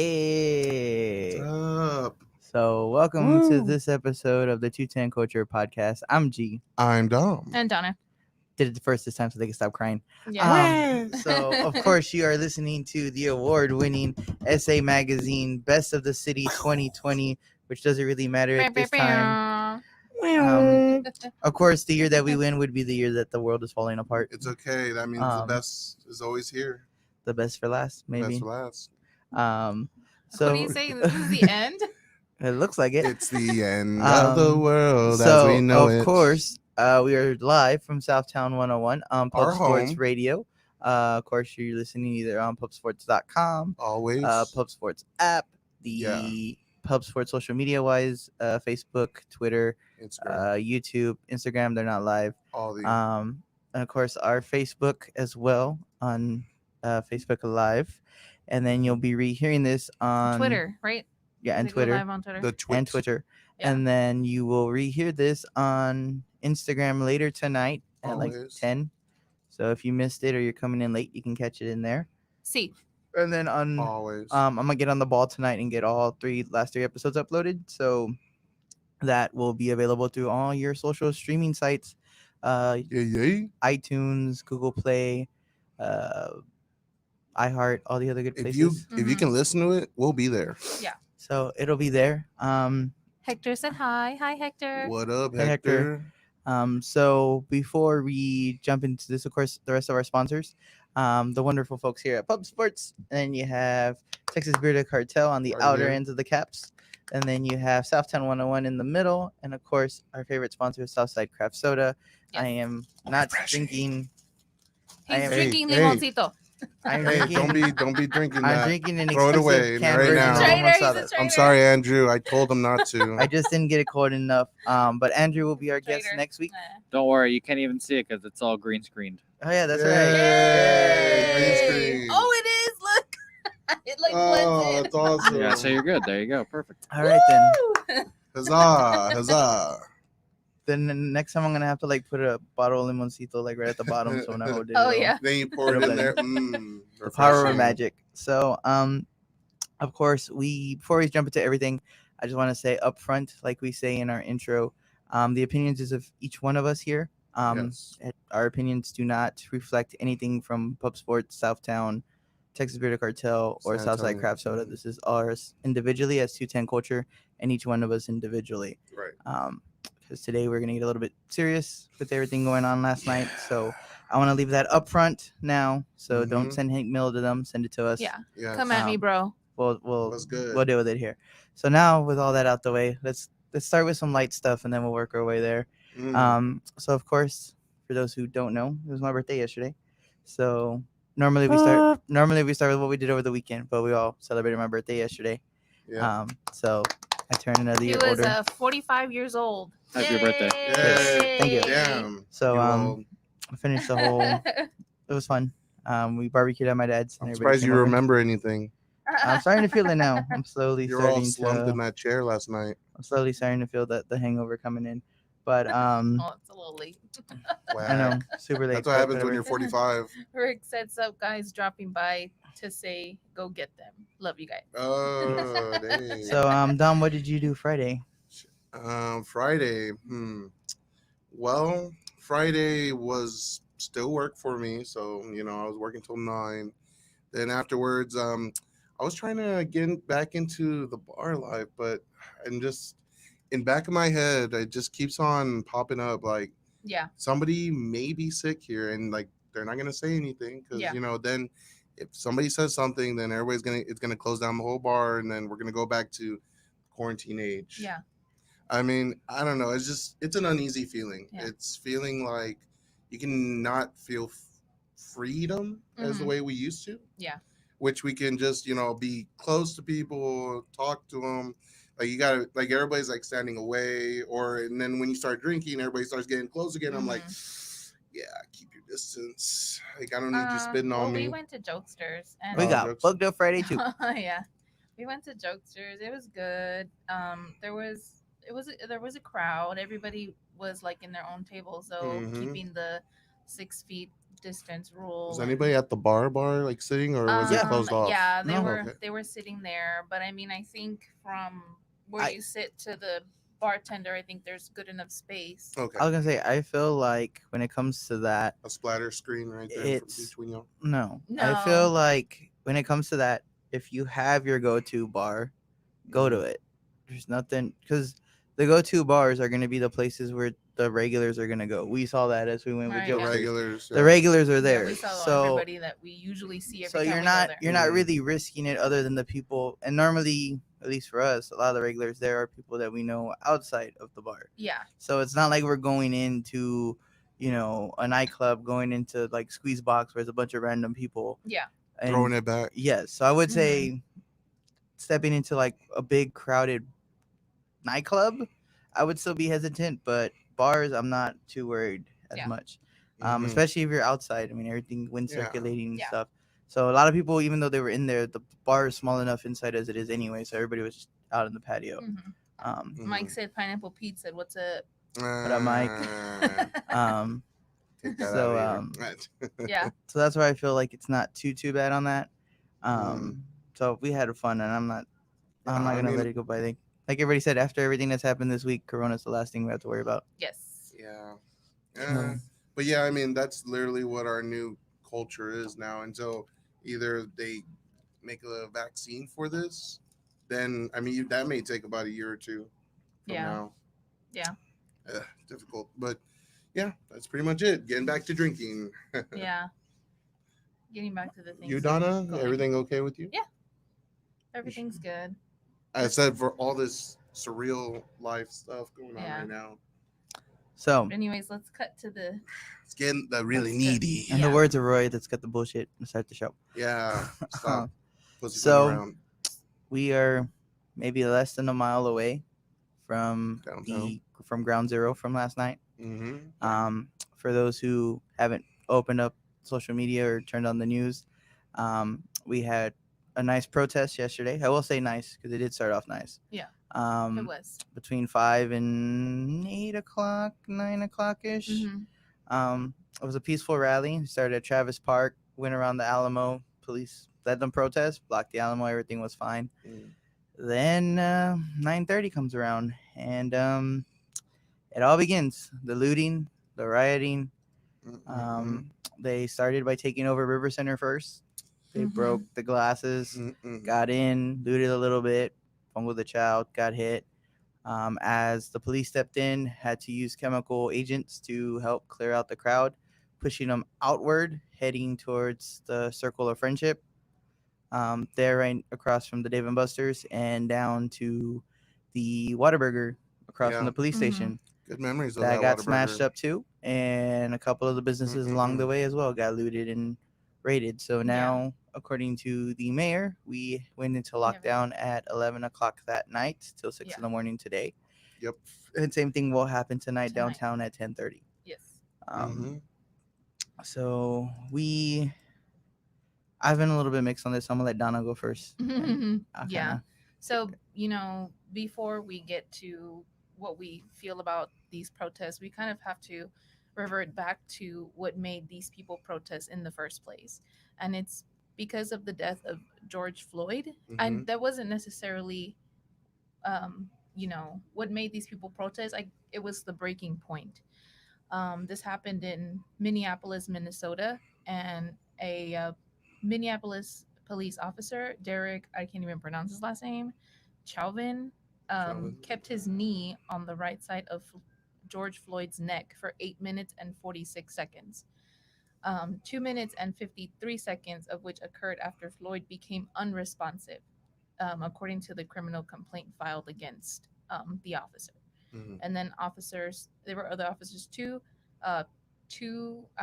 Yeah. What's up? So, welcome to this episode of the 210 Culture Podcast. I'm G. I'm Dom. And Donna. Did it first this time so they can stop crying. Yeah. So, of course, you are listening to the award-winning SA Magazine Best of the City 2020, which doesn't really matter at this time. Of course, the year that we win would be the year that the world is falling apart. It's okay. That means the best is always here. The best for last, maybe. Best for last. So What are you saying? This is the end? it looks like it. It's the end of the world So, as we know it. of course, we are live from Southtown 101 on Pub Our Sports home. Radio. Of course, you're listening either on pubsports.com, Always. Pub Sports app, the Pub Sports social media wise, Facebook, Twitter, Instagram. YouTube, Instagram. They're not live. All the And of course, our Facebook as well on Facebook Live. And then you'll be rehearing this on Twitter, right? Yeah, and They go Twitter. live on Twitter. the twit. And Twitter. Yeah. And then you will rehear this on Instagram later tonight at like Always. 10. So if you missed it or you're coming in late, you can catch it in there. See. And then on Always. I'm gonna get on the ball tonight and get all last three episodes uploaded. So that will be available through all your social streaming sites, yeah. iTunes, Google Play, iHeart, all the other good If you places. if you can listen to it, we'll be there. So it'll be there. Hector said hi. Hi, Hector. What up, Hey, Hector? So before we jump into this, of course, the rest of our sponsors, the wonderful folks here at Pub Sports, and you have Texas Bearded Cartel on the Right outer here. ends of the caps, and then you have Southtown 101 in the middle, and of course, our favorite sponsor is Southside Craft Soda. Yes. I am not drinking. I He's am- drinking Hey, limoncito. I'm Hey, drinking. don't be drinking I'm that. drinking an Throw it expensive away canned right version now. of Trader, he's a limoncello. trader. I'm sorry, Andrew. I told him not to. I just didn't get it cold enough. But Andrew will be our guest Trader. next week. Don't worry, you can't even see it because it's all green screened. Oh yeah, that's Yay. right. Green screen. Oh, it is. Look. It like Oh, blends that's awesome. Yeah, so you're good. There you go. Perfect. All right then. in. Huzzah! Huzzah! Then the next time I'm gonna have to like put a bottle of limoncito like right at the bottom, so when I hold it. Oh, it'll- yeah. Then you pour it in there. the power of magic. So of course before we jump into everything, I just want to say up front, like we say in our intro, the opinions is of each one of us here. Yes. Our opinions do not reflect anything from Pub Sports, Southtown, Texas Bearded Cartel, or San Southside Antonio. Craft Soda. This is ours individually as 210 Culture, and each one of us individually. Right. Because today we're gonna get a little bit serious with everything going on last night. So I want to leave that up front now. So don't Mhm. send hate mail to them. Send it to us. Yeah. Yes. Come at me, bro. We'll That's good. we'll deal with it here. So now with all that out the way, let's start with some light stuff and then we'll work our way there. So of course, for those who don't know, it was my birthday yesterday. So normally we start with what we did over the weekend, but we all celebrated my birthday yesterday. Yeah. So I turned another He year was older. 45 years old. Happy birthday. Yay. Thank you. Damn. So You I all- finished the whole. It was fun. We barbecued at my dad's. and I'm everybody surprised came you over. remember anything. I'm starting to feel it now. I'm slowly You were all starting slumped to. in that chair last night. I'm slowly starting to feel that the hangover coming in. But Oh, it's a little late. I know, super late. That's what but happens when whatever. you're 45. Rick said, "Sup, guys, dropping by to say go get them. Love you guys." Oh, dang. So Dom, what did you do Friday? Friday. Well, Friday was still work for me, so I was working till 9. Then afterwards, I was trying to get back into the bar life, but and just in back of my head, it just keeps on popping up like Yeah. somebody may be sick here, and like they're not gonna say anything because Yeah. then if somebody says something, then it's gonna close down the whole bar, and then we're gonna go back to quarantine age. Yeah. I mean, I don't know. It's an uneasy feeling. Yeah. It's feeling like you can not feel freedom as the Mhm. way we used to. Yeah. Which we can just, be close to people, talk to them. Like you gotta, like everybody's like standing away, and then when you start drinking, everybody starts getting close again. I'm like, yeah, keep your distance. Like I don't need you spitting on me. We went to Jokesters and We Oh, got jokes. booked up Friday too. yeah, we went to Jokesters. It was good. There was a crowd. Everybody was like in their own table, so Mhm. keeping the 6 feet distance rule. Was and, anybody at the bar like sitting, or was it Yeah. closed off? Yeah, No. Okay. they were sitting there, but I mean, I think from where I- you sit to the bartender, I think there's good enough space. Okay. I was gonna say, I feel like when it comes to that, A splatter screen right there It's- between y'all. no. I No. feel like when it comes to that, if you have your go-to bar, go to it. There's nothing, because the go-to bars are gonna be the places where the regulars are gonna go. We saw that as we went with Right, The yeah. Jokesters. regulars. The regulars are Yeah, there, we saw so everybody that we usually see every so time you're we not go there. you're not Mhm. really risking it other than the people. And normally, at least for us, a lot of the regulars there are people that we know outside of the bar. Yeah, So it's not like we're going into, a nightclub, going into like Squeeze Box where there's a bunch of random people. yeah, And Throwing it back. yes, so I would Mhm. say stepping into like a big crowded nightclub, I would still be hesitant, but bars, I'm not too worried as Yeah. much. Mhm. Especially if you're outside. I mean, everything wind Yeah. circulating and Yeah. stuff. So a lot of people, even though they were in there, the bar is small enough inside as it is anyway. So everybody was just out in the patio. Mhm. Mhm. Mike said pineapple Pete said, "What's up?" What up, Mike? Um, Take that So, out of here. Yeah, so that's why I feel like it's not too bad on that. Mhm. So we had fun, and I'm not Yeah, I gonna mean, let it go by. Like everybody said, after everything that's happened this week, Corona's the last thing we have to worry about. yes, Yeah. So- But yeah, I mean, that's literally what our new culture is now. Until either they make a vaccine for this, then I mean that may take about a year or two from Yeah. now. Yeah. Difficult, but yeah, that's pretty much it. Getting back to drinking. yeah. Getting back to the things. You, that are Donna, going. everything okay with you? Yeah. Everything's good. I said for all this surreal life stuff going on Yeah. right now. So, Anyways, let's cut to the. It's getting really Let's get- needy. in Yeah. the words of Roy, let's cut the bullshit and start the show. Yeah. Stop. Pussyfooting So- around. We are maybe less than a mile away from Downtown. from Ground Zero from last night. Mm-hmm. For those who haven't opened up social media or turned on the news, we had a nice protest yesterday. I will say nice because it did start off nice. Yeah. Um, It was. between 5 and 8 o'clock, 9 o'clock ish. Mhm. It was a peaceful rally. Started at Travis Park, went around the Alamo. Police led them protest, blocked the Alamo. Everything was fine. Mm. Then 9:30 comes around, and it all begins. The looting, the rioting. They started by taking over River Center first. They Mhm. broke the glasses, Mm-mm. got in, looted a little bit, fumbled the child, got hit. As the police stepped in, had to use chemical agents to help clear out the crowd, pushing them outward, heading towards the Circle of Friendship. There, right across from the Dave and Buster's, and down to the Whataburger across Yeah. from the police Mhm. station. Good memories of That that. got Whataburger. smashed up too, and a couple of the businesses along the Mm-mm-mm. way as well got looted and raided. So now, according to the mayor, we went into lockdown at 11 o'clock that night till 6 Yeah. in the morning today. Yep. And same thing will happen tonight Tonight. downtown at 10:30. Yes. Mhm. So I've been a little bit mixed on this. I'm gonna let Donna go first. and I'll Yeah. kinda- So, before we get to what we feel about these protests, we kind of have to revert back to what made these people protest in the first place. And it's because of the death of George Floyd. And that wasn't necessarily, what made these people protest. It was the breaking point. This happened in Minneapolis, Minnesota, and a Minneapolis police officer, Derek, I can't even pronounce his last name, Chauvin, Chauvin. kept his knee on the right side of George Floyd's neck for 8 minutes and 46 seconds. 2 minutes and 53 seconds of which occurred after Floyd became unresponsive, according to the criminal complaint filed against the officer. Mhm. And then there were other officers too. I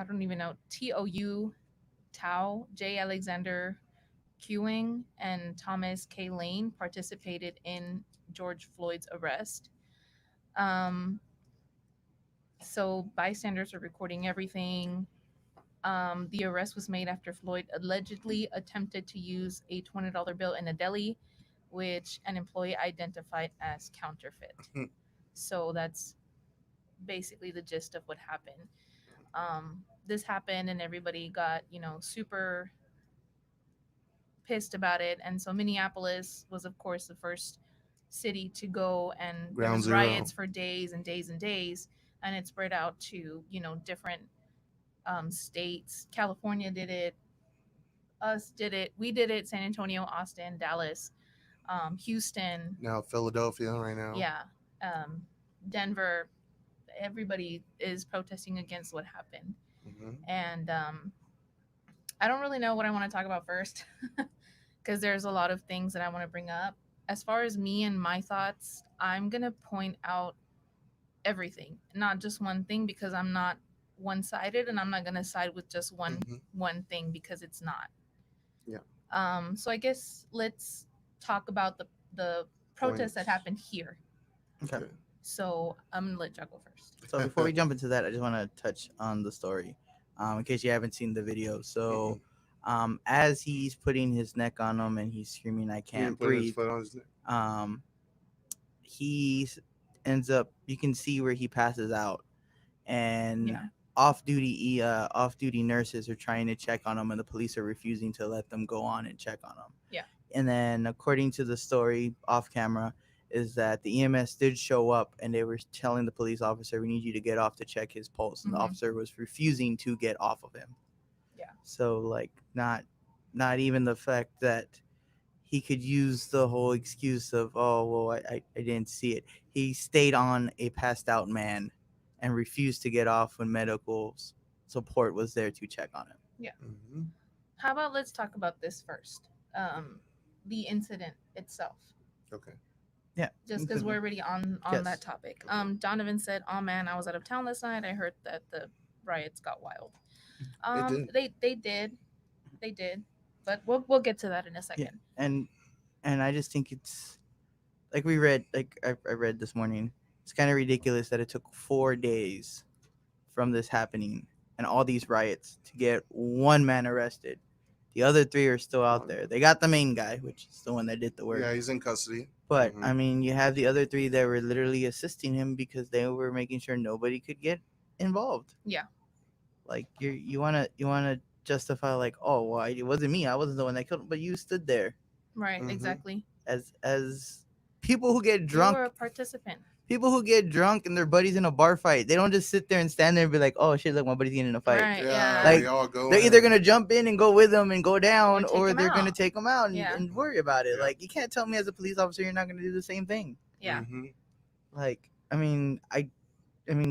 don't even know, TOU, Tao, J. Alexander Queuing, and Thomas K. Lane participated in George Floyd's arrest. So bystanders were recording everything. The arrest was made after Floyd allegedly attempted to use a $20 bill in a deli, which an employee identified as counterfeit. So that's basically the gist of what happened. this happened and everybody got, super pissed about it. And so Minneapolis was, of course, the first city to go, and there Ground was zero. riots for days and days and days, and it spread out to, different states. California did it, us did it, we did it, San Antonio, Austin, Dallas, Houston, Now Philadelphia right now. yeah, um, Denver. Everybody is protesting against what happened. Hmm. And I don't really know what I want to talk about first because there's a lot of things that I want to bring up. As far as me and my thoughts, I'm going to point out everything, not just one thing, because I'm not one-sided, and I'm not going to side with just one thing, because it's not. Yeah. So I guess let's talk about the protest that Points. happened here. Okay. Okay. So I'm going to let y'all go first. So before we jump into that, I just want to touch on the story, in case you haven't seen the video. So, as he's putting his neck on him and he's screaming, "I He can't put his breathe," foot on his neck. he ends up. You can see where he passes out, and Yeah. off-duty nurses are trying to check on him, and the police are refusing to let them go on and check on him. Yeah. And then, according to the story off camera, is that the EMS did show up and they were telling the police officer, "We need you to get off to check his pulse," and the Mhm. officer was refusing to get off of him. Yeah. So, like, not even the fact that he could use the whole excuse of, "Oh, well, I didn't see it." He stayed on a passed out man and refused to get off when medical support was there to check on him. Hmm. How about let's talk about this first? The incident itself. Okay. Yeah. Just because we're already on Yes. that topic. Okay. Donovan said, "Oh man, I was out of town last night. I heard that the riots got wild." did. They did, but we'll get to that in a Yeah. second. And I just think it's like we read, like I read this morning. It's kind of ridiculous that it took 4 days from this happening and all these riots to get one man arrested. The other 3 are still out there. They got the main guy, which is the one that did the work. Yeah, he's in custody. But Mhm. I mean, you have the other 3 that were literally assisting him because they were making sure nobody could get involved. Yeah. Like you wanna justify, like, "Oh, well, it wasn't me. I wasn't the one that killed him," but you stood there Right, Mhm. exactly. as people who get You drunk. were a participant. People who get drunk and their buddies in a bar fight, they don't just sit there and stand there and be like, "Oh shit, look, my buddy's getting in a fight." Right, Yeah, yeah. Like, they all go. They're either gonna jump in and go with them and go down, Or take or 'em they're gonna out. take them out and, Yeah. and worry about it. Yeah. Like, you can't tell me as a police officer you're not gonna do the same thing. Yeah. Hmm. Like, I mean,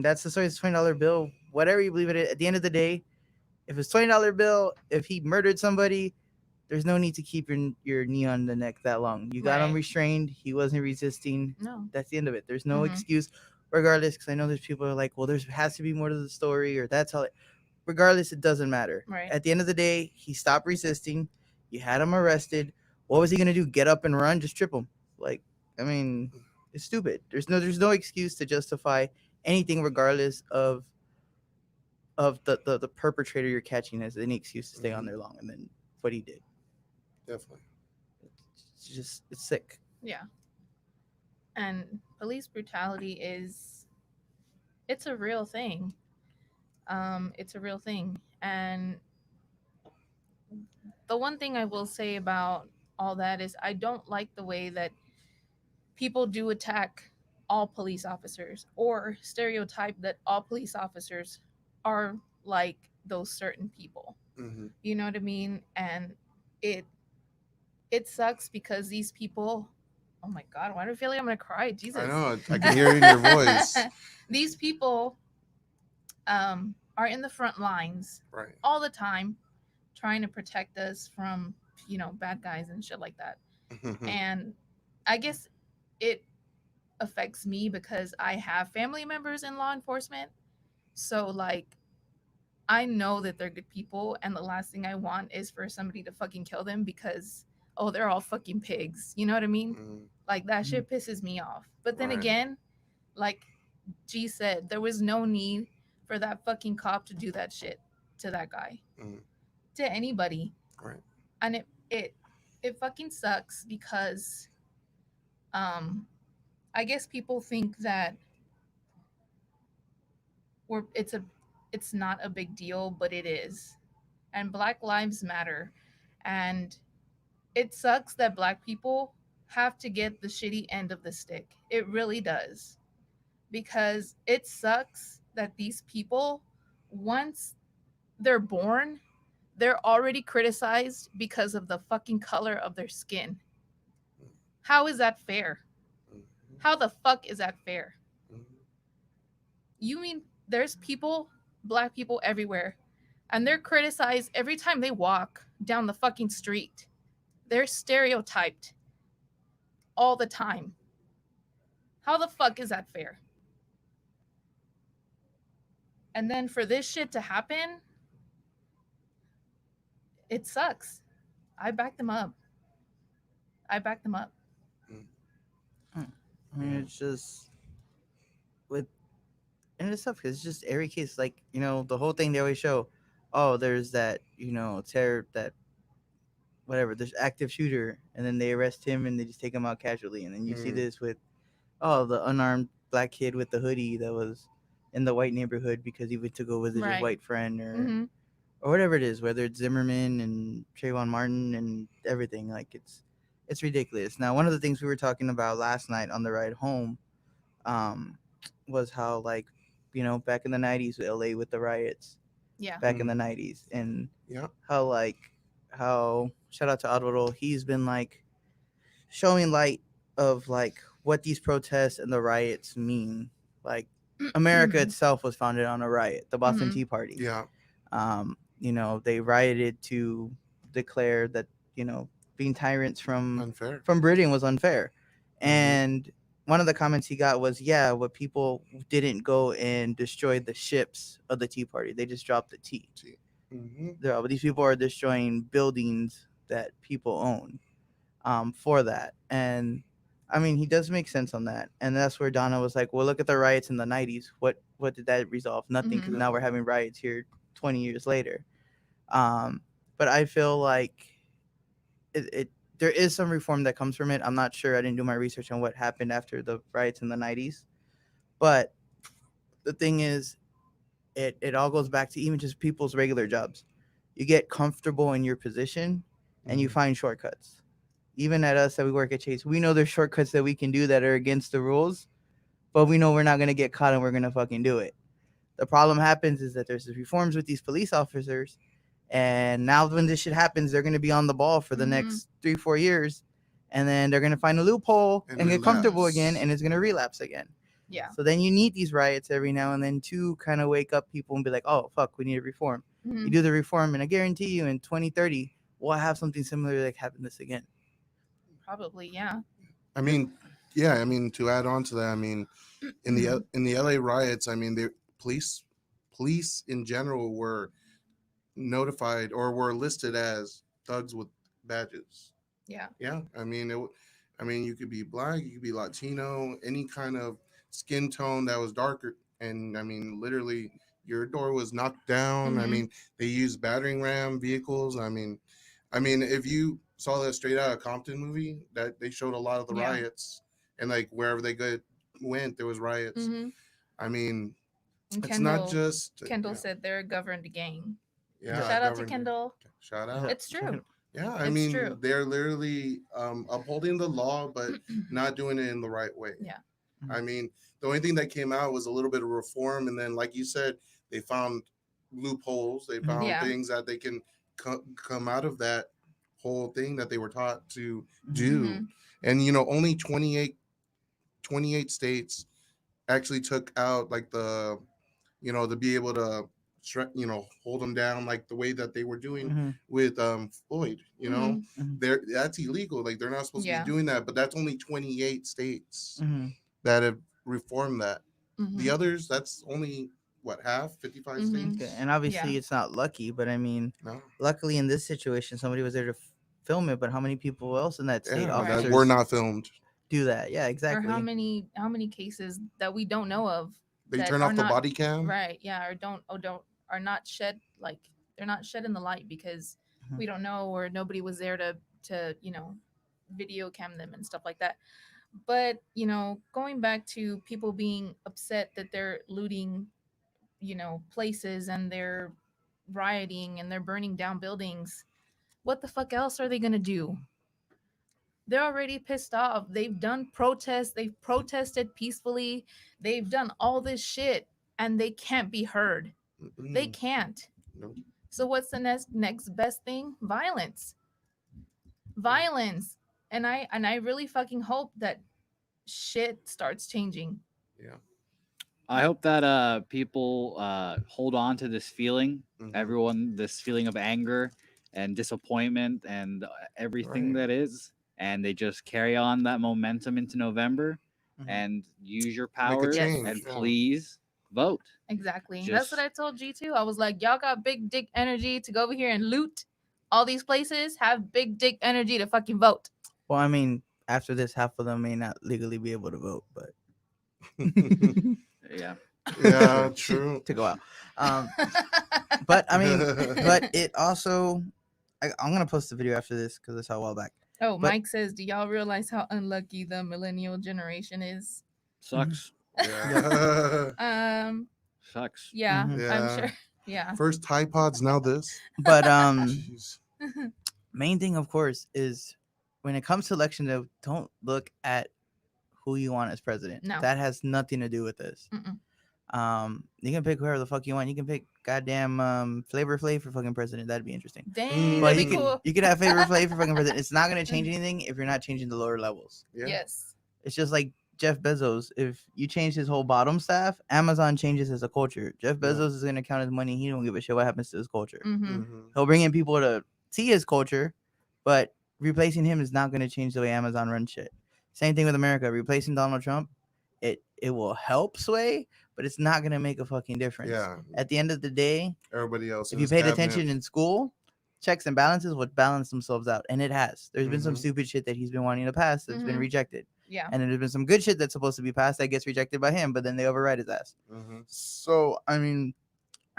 that's the story. It's $20 bill. Whatever you believe it is, at the end of the day, if it's $20 bill, if he murdered somebody, there's no need to keep your knee on the neck that long. You got him Right. restrained. He wasn't resisting. No. That's the end of it. There's no Mhm. excuse, regardless. Because I know there's people who are like, "Well, there has to be more to the story," or "That's how." Regardless, it doesn't matter. Right. At the end of the day, he stopped resisting. You had him arrested. What was he gonna do? Get up and run? Just trip him? Like, I mean, it's stupid. There's no excuse to justify anything, regardless of the perpetrator you're catching as any excuse to stay on Mhm. there long. And then what he did, Definitely. it's sick. Yeah. And police brutality it's a real thing. It's a real thing. And the one thing I will say about all that is I don't like the way that people do attack all police officers, or stereotype that all police officers are like those certain people. Hmm. You know what I mean? And it sucks because these people, oh my god, why do I feel like I'm gonna cry? Jesus. I know. I can hear it in your voice. These people are in the front lines Right. all the time trying to protect us from, bad guys and shit like that. Mhm. And I guess it affects me because I have family members in law enforcement. So, like, I know that they're good people, and the last thing I want is for somebody to fucking kill them because, oh, they're all fucking pigs. You know what I mean? Mhm. Like, that shit pisses me off. But then Right. again, like G said, there was no need for that fucking cop to do that shit to that guy, Mhm. to anybody. Right. And it fucking sucks because I guess people think that it's not a big deal, but it is. And Black Lives Matter. And it sucks that Black people have to get the shitty end of the stick. It really does. Because it sucks that these people, once they're born, they're already criticized because of the fucking color of their skin. How is that fair? How the fuck is that fair? You mean there's people, Black people everywhere, and they're criticized every time they walk down the fucking street. They're stereotyped all the time. How the fuck is that fair? And then for this shit to happen, it sucks. I back them up. I back them up. I mean, it's just with, and it's tough because it's just every case. Like, you know, the whole thing they always show. Oh, there's that, you know, terror, that whatever. There's active shooter, and then they arrest him and they just take him out casually. And then you see this with, oh, the unarmed black kid with the hoodie that was in the white neighborhood because he went to go visit his Right. white friend, or Mm-hmm. or whatever it is, whether it's Zimmerman and Trayvon Martin and everything. Like, it's ridiculous. Now, one of the things we were talking about last night on the ride home, um, was how, like, you know, back in the '90s, LA with the riots, Yeah. back in the '90s, and Yeah. how shout out to Alvaro, he's been like showing light of like what these protests and the riots mean. Like, America itself was founded on a riot, the Boston Mhm. Tea Party. Yeah. You know, they rioted to declare that, you know, being tyrants Unfair. from Britain was unfair. Mhm. And one of the comments he got was, yeah, what people didn't go and destroy the ships of the Tea Party. They just dropped the tea. Mm-hmm. But these people are destroying buildings that people own, for that. And I mean, he does make sense on that. And that's where Donna was like, well, look at the riots in the '90s. What did that resolve? Nothing, because Mhm. now we're having riots here 20 years later. But I feel like it there is some reform that comes from it. I'm not sure. I didn't do my research on what happened after the riots in the '90s. But the thing is, it all goes back to even just people's regular jobs. You get comfortable in your position and you Mhm. find shortcuts. Even at us that we work at Chase, we know there's shortcuts that we can do that are against the rules, but we know we're not gonna get caught and we're gonna fucking do it. The problem happens is that there's reforms with these police officers, and now when this shit happens, they're gonna be on the ball for the Mhm. next 3-4 years, and then they're gonna find a loophole And and get comfortable relapse. again, and it's gonna relapse again. Yeah. So then you need these riots every now and then to kind of wake up people and be like, oh fuck, we need a reform. Mhm. You do the reform, and I guarantee you, in 2030, we'll have something similar like happen this again. Probably, yeah. I mean, yeah. I mean, to add on to that, I mean, in the LA riots, I mean, the police in general were notified or were listed as thugs with badges. Yeah. Yeah, I mean, I mean, you could be black, you could be Latino, any kind of skin tone that was darker, and I mean, literally, your door was knocked down. I Mhm. mean, they used battering ram vehicles. I mean, if you saw that Straight Outta Compton movie, that they showed a lot of the Yeah. riots, and like wherever they went, there was riots. Mhm. I mean, And it's not Kendall just Kendall said they're a governed gang. yeah. Shout out to government- Kendall. Shout out. It's true. Yeah, I It's mean, true. they're literally upholding the law, but not doing it in the right way. Yeah. I mean, the only thing that came out was a little bit of reform, and then, like you said, they found loopholes. They found Yeah. things that they can come out of that whole thing that they were taught to Mhm. do. Mhm. And only 28 states actually took out like the, to be able to hold them down like the way that they were doing Mhm. with Floyd. Mhm. That's illegal. Like they're not supposed to Yeah. be doing that. But that's only 28 states Mhm. that have reformed that. The Mhm. others, that's only what, half, 55 Mhm. states. Okay, and obviously Yeah. it's not lucky, but I mean, No, luckily in this situation, somebody was there to film it. But how many people else in that state yeah, that officers were not filmed. do that? Yeah, Or exactly. how many cases that we don't know of They that turn are off the not body cam. right, yeah, or don't are not shed, like they're not shed in the light because Mhm. we don't know, or nobody was there to video cam them and stuff like that. But going back to people being upset that they're looting places and they're rioting and they're burning down buildings, what the fuck else are they gonna do? They're already pissed off. They've done protests. They've protested peacefully. They've done all this shit and they can't be heard. They can't. Nope. So what's the next best thing? Violence. Violence. And I really fucking hope that shit starts changing. Yeah. I hope that people hold on to this feeling, Mhm. everyone, this feeling of anger and disappointment and everything Right. that is, and they just carry on that momentum into November Mhm. and use your Make a power change, and yeah. please vote. Exactly. That's Just- what I told G2. I was like, y'all got big dick energy to go over here and loot all these places. Have big dick energy to fucking vote. Well, I mean, after this, half of them may not legally be able to vote, but Yeah. Yeah, true. to go out. But I mean, but it also, I'm gonna post the video after this because I saw a while back. Oh, But- Mike says, do y'all realize how unlucky the millennial generation is? Sucks. Yeah. Sucks. Yeah, Mhm. I'm Yeah. sure. Yeah. First Tide Pods, now this. But Jeez. main thing, of course, is when it comes to election, though, don't look at who you want as president. No. That has nothing to do with this. Mm-mm. You can pick whoever the fuck you want. You can pick goddamn Flavor Flav for fucking president. That'd be interesting. Dang, But that'd you be can cool. you could have Flavor Flav for fucking president. It's not gonna change anything if you're not changing the lower levels. Yeah. Yes. It's just like Jeff Bezos. If you change his whole bottom staff, Amazon changes as a culture. Jeff Yeah. Bezos is gonna count his money. He don't give a shit what happens to his culture. Mm-hmm. Mhm. He'll bring in people to see his culture, but replacing him is not going to change the way Amazon runs shit. Same thing with America. Replacing Donald Trump, it will help sway, but it's not going to make a fucking difference. Yeah. At the end of the day, Everybody else. if in you his paid cabinet. attention in school, checks and balances would balance themselves out, and it has. There's been some Mhm. stupid shit that he's been wanting to pass that's been Mhm. rejected, Yeah. and then there's been some good shit that's supposed to be passed that gets rejected by him, but then they override his ass. Mhm. So I mean,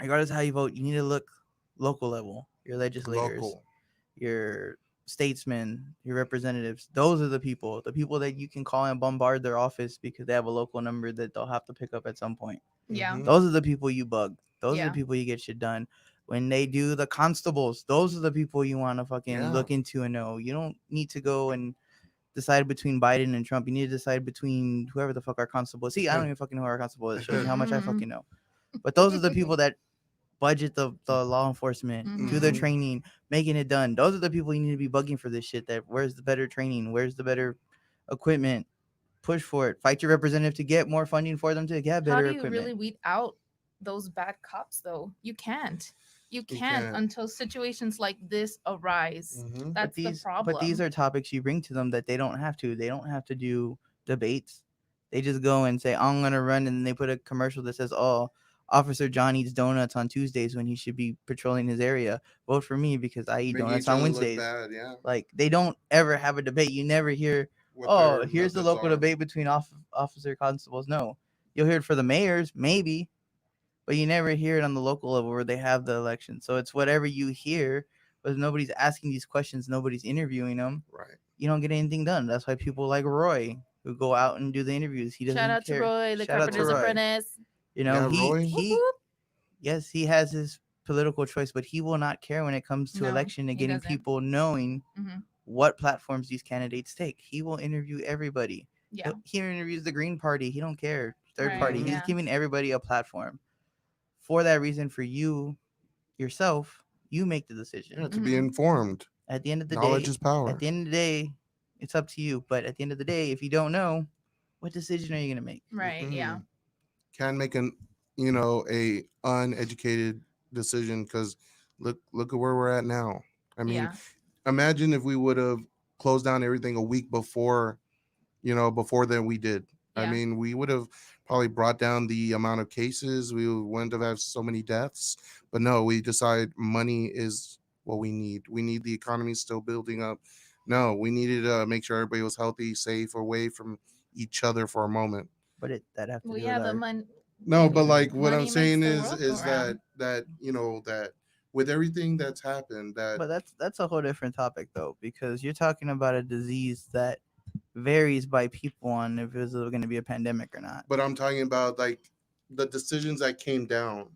regardless of how you vote, you need to look local level. Your legislators, Local. your statesmen, your representatives. Those are the people that you can call and bombard their office because they have a local number that they'll have to pick up at some point. Yeah. Mhm. Those are the people you bug. Those are Yeah. the people you get shit done. When they do the constables, those are the people you want to fucking Yeah. look into and know. You don't need to go and decide between Biden and Trump. You need to decide between whoever the fuck our constable is. See, I don't even fucking know who our constable is. Shows you how much I Mhm. fucking know. But those are the people that budget the law enforcement, do the Mhm. training, making it done. Those are the people you need to be bugging for this shit. That where's the better training? Where's the better equipment? Push for it. Fight your representative to get more funding for them to get How better do you equipment. really weed out those bad cops, though? You can't. You can't can't. until situations like this arise. Mhm. That's the problem. But these are topics you bring to them that they don't have to. They don't have to do debates. They just go and say, I'm gonna run, and then they put a commercial that says, "Oh, Officer John eats donuts on Tuesdays when he should be patrolling his area. Vote for me because I eat Make donuts each on other look Wednesdays." bad, yeah. Like they don't ever have a debate. You never hear, What "Oh, their here's the methods local are. debate between officer constables." No, you'll hear it for the mayors, maybe, but you never hear it on the local level where they have the election. So it's whatever you hear, but nobody's asking these questions, nobody's interviewing them. Right. You don't get anything done. That's why people like Roy who go out and do the interviews. He doesn't Shout out care. to Roy, the Shout out to Carpenter's Roy. Apprentice. You know, Yeah, Roy. Whoop, he whoop. yes, he has his political choice, but he will not care when it comes to No, election and he getting doesn't. people knowing Mhm. what platforms these candidates take. He will interview everybody. Yeah. He interviews the Green Party. He don't care. Third Right, party. He's yeah. giving everybody a platform. For that reason, for you yourself, you make the decision. Yeah, to be Mhm. informed. At the end of the Knowledge day, is power. at the end of the day, it's up to you. But at the end of the day, if you don't know, what decision are you gonna make? Right. Yeah. Can make a uneducated decision because look at where we're at now. I mean, Yeah. imagine if we would have closed down everything a week before then we did. I Yeah. mean, we would have probably brought down the amount of cases. We wouldn't have had so many deaths. But no, we decide money is what we need. We need the economy still building up. No, we needed to make sure everybody was healthy, safe, away from each other for a moment. But that have to Well, do yeah, with the our- money. No, but like what Money I'm makes saying the is world is go round. that with everything that's happened, that But that's a whole different topic though, because you're talking about a disease that varies by people on if it's going to be a pandemic or not. but I'm talking about like the decisions that came down.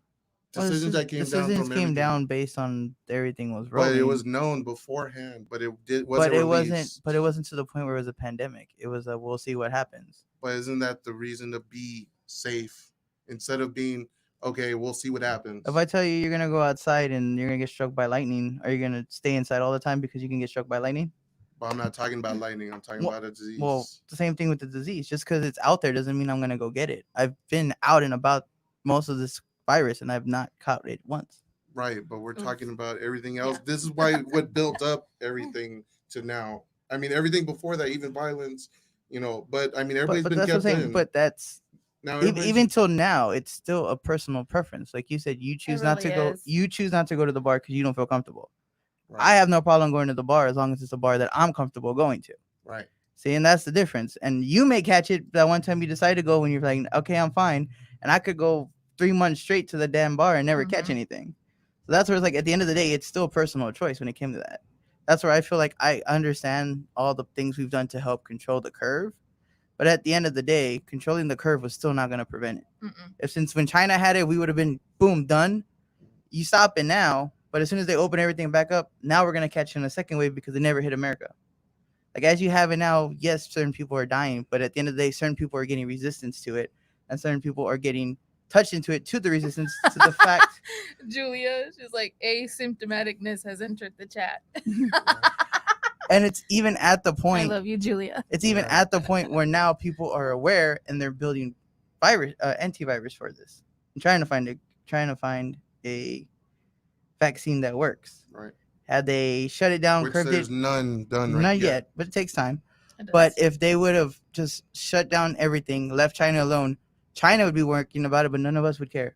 Well, Decisions that came down decisions from came everything. down based on everything was rolling. But it was known beforehand. But it wasn't but it wasn't. released. But it wasn't to the point where it was a pandemic. It was a we'll see what happens. But isn't that the reason to be safe instead of being okay? We'll see what happens. If I tell you you're gonna go outside and you're gonna get struck by lightning, are you gonna stay inside all the time because you can get struck by lightning? But I'm not talking about lightning. I'm talking Well- about a disease. Well, the same thing with the disease. Just because it's out there doesn't mean I'm gonna go get it. I've been out and about most of this virus and I've not caught it once. Right, but we're Oof. talking about everything else. Yeah. This is why what built up everything to now. I mean, everything before that, even violence, But I mean, everybody's But been that's what I'm kept saying. in. But that's Now even, everybody's- even till now, it's still a personal preference. Like you said, you choose not to really go. is. You choose not to go to the bar because you don't feel comfortable. right, I have no problem going to the bar as long as it's a bar that I'm comfortable going to. right. See, and that's the difference. And you may catch it that one time you decide to go when you're like, okay, I'm fine, and I could go 3 months straight to the damn bar and never catch Mhm. anything. So that's where it's like at the end of the day, it's still a personal choice when it came to that. That's where I feel like I understand all the things we've done to help control the curve, but at the end of the day, controlling the curve was still not going to prevent it. Mm-mm. If since when China had it, we would have been boom done. You stop it now, but as soon as they open everything back up, now we're gonna catch it in a second wave because it never hit America. Like as you have it now, yes, certain people are dying, but at the end of the day, certain people are getting resistance to it, and certain people are getting touched into it to the resistance to the fact. Julia, she's like, asymptomaticness has entered the chat. And it's even at the I point. love you, Julia. It's even Yeah. at the point where now people are aware and they're building antivirus for this, and trying to find a vaccine that works. Right. Had they shut it down, Which curbed there's it, none done right not yet, but it takes time. It does. But if they would have just shut down everything, left China alone, China would be working about it, but none of us would care.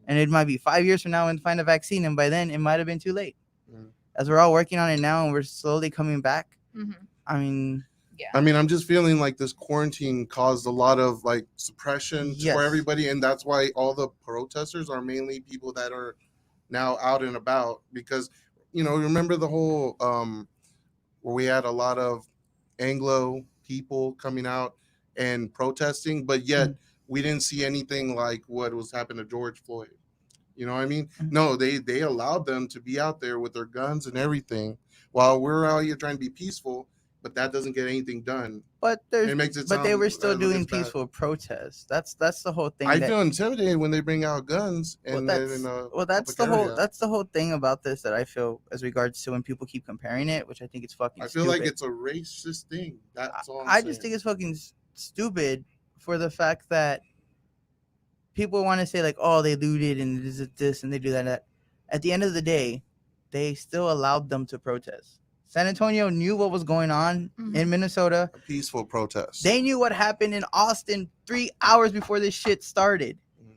And it might be 5 years from now and find a vaccine, and by then it might have been too late. Mm. As we're all working on it now and we're slowly coming back, Mhm. I mean, I mean, I'm just feeling like this quarantine caused a lot of like suppression Yes. for everybody, and that's why all the protesters are mainly people that are now out and about because remember the whole where we had a lot of Anglo people coming out and protesting, but yet we didn't see anything like what was happening to George Floyd. You know what I mean? Mhm. No, they allowed them to be out there with their guns and everything while we're out here trying to be peaceful, but that doesn't get anything done. but there's, It makes it but they sound were still look doing as bad. peaceful protests. That's the whole thing. I that, feel intimidated when they bring out guns and well, then that's in a that's public the whole area. that's the whole thing about this that I feel as regards to when people keep comparing it, which I think it's fucking. I feel stupid. like it's a racist thing. That's all I just think it's fucking stupid for the fact that people want to say like, oh, they looted and this and they do that and that. At the end of the day, they still allowed them to protest. San Antonio knew what was going on in Mhm. Minnesota. a peaceful protest. They knew what happened in Austin 3 hours before this shit started. Mhm.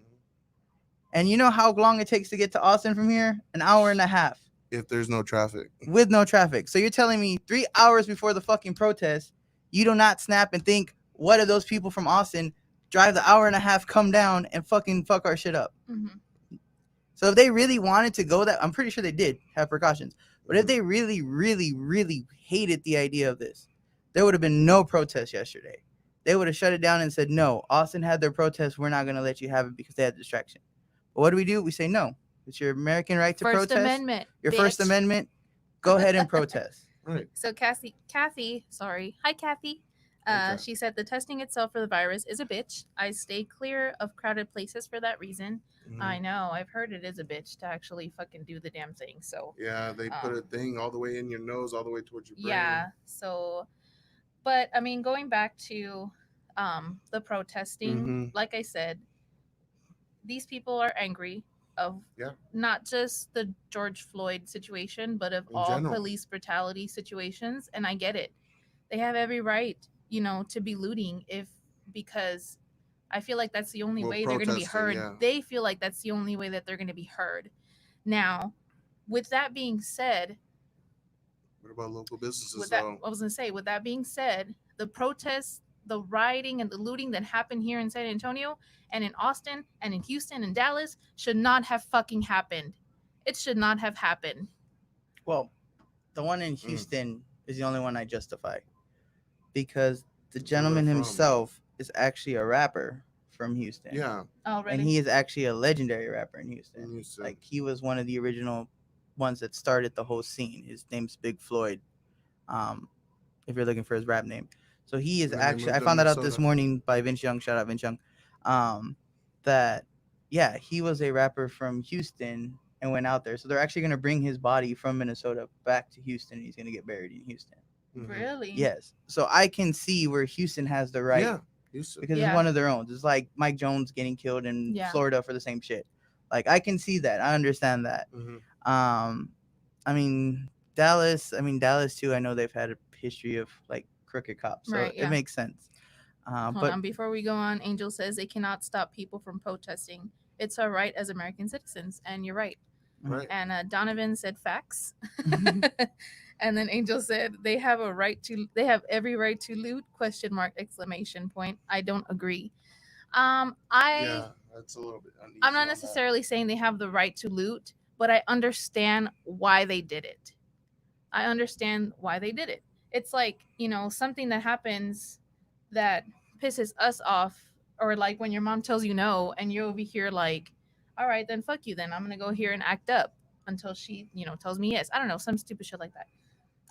And you know how long it takes to get to Austin from here? An hour and a half If there's no traffic. with no traffic. So you're telling me 3 hours before the fucking protest, you do not snap and think, what are those people from Austin drive the hour and a half, come down and fucking fuck our shit up? Mhm. So if they really wanted to go that, I'm pretty sure they did have precautions. But if they really, really, really hated the idea of this, there would have been no protest yesterday. They would have shut it down and said, no, Austin had their protest. We're not going to let you have it because they had distraction. But what do? We say no. It's your American right to First protest. Amendment. Your First bitch. Amendment. Go ahead and protest. Right. So Kathy, sorry. Hi, Kathy. Okay. She said the testing itself for the virus is a bitch. I stay clear of crowded places for that reason. Mhm. I know. I've heard it is a bitch to actually fucking do the damn thing. So Yeah, they put a thing all the way in your nose, all the way towards your brain. yeah. So, but I mean, going back to the protesting, Mhm. like I said, these people are angry of Yeah. not just the George Floyd situation, but of In all general. police brutality situations. And I get it. They have every right, to be looting because I feel like that's the only Well, way they're going to be protesting, heard. yeah. They feel like that's the only way that they're going to be heard. Now, with that being said, What about local businesses with that, though? I was going to say, with that being said, the protests, the rioting, and the looting that happened here in San Antonio and in Austin and in Houston and Dallas should not have fucking happened. It should not have happened. Well, the one in Houston is the only one I justify because the gentleman from? himself is actually a rapper from Houston. Yeah. Oh, really? And he is actually a legendary rapper in Houston. in Houston. Like he was one of the original ones that started the whole scene. His name's Big Floyd. If you're looking for his rap name. So he is And then they actually, I moved to found that out this Minnesota. morning by Vince Young. Shout out Vince Young. That yeah, he was a rapper from Houston and went out there. So they're actually gonna bring his body from Minnesota back to Houston, and he's gonna get buried in Houston. Mhm. Really? Yes. So I can see where Houston has the right Yeah. Houston. because Yeah. it's one of their own. It's like Mike Jones getting killed in Yeah. Florida for the same shit. Like I can see that. I understand that. Mhm. I mean Dallas too. I know they've had a history of like crooked cops, so Right, yeah. it makes sense. Hold But on, before we go on, Angel says they cannot stop people from protesting. It's our right as American citizens, and you're right. Right. And Donovan said facts. And then Angel said they have every right to loot, question mark, exclamation point. I don't agree. Yeah. I That's a little bit uneasy. I'm on not that. necessarily saying they have the right to loot, but I understand why they did it. I understand why they did it. It's like, something that happens that pisses us off, or like when your mom tells you no and you're over here like, all right, then fuck you, then I'm gonna go here and act up until she, tells me yes. I don't know, some stupid shit like that.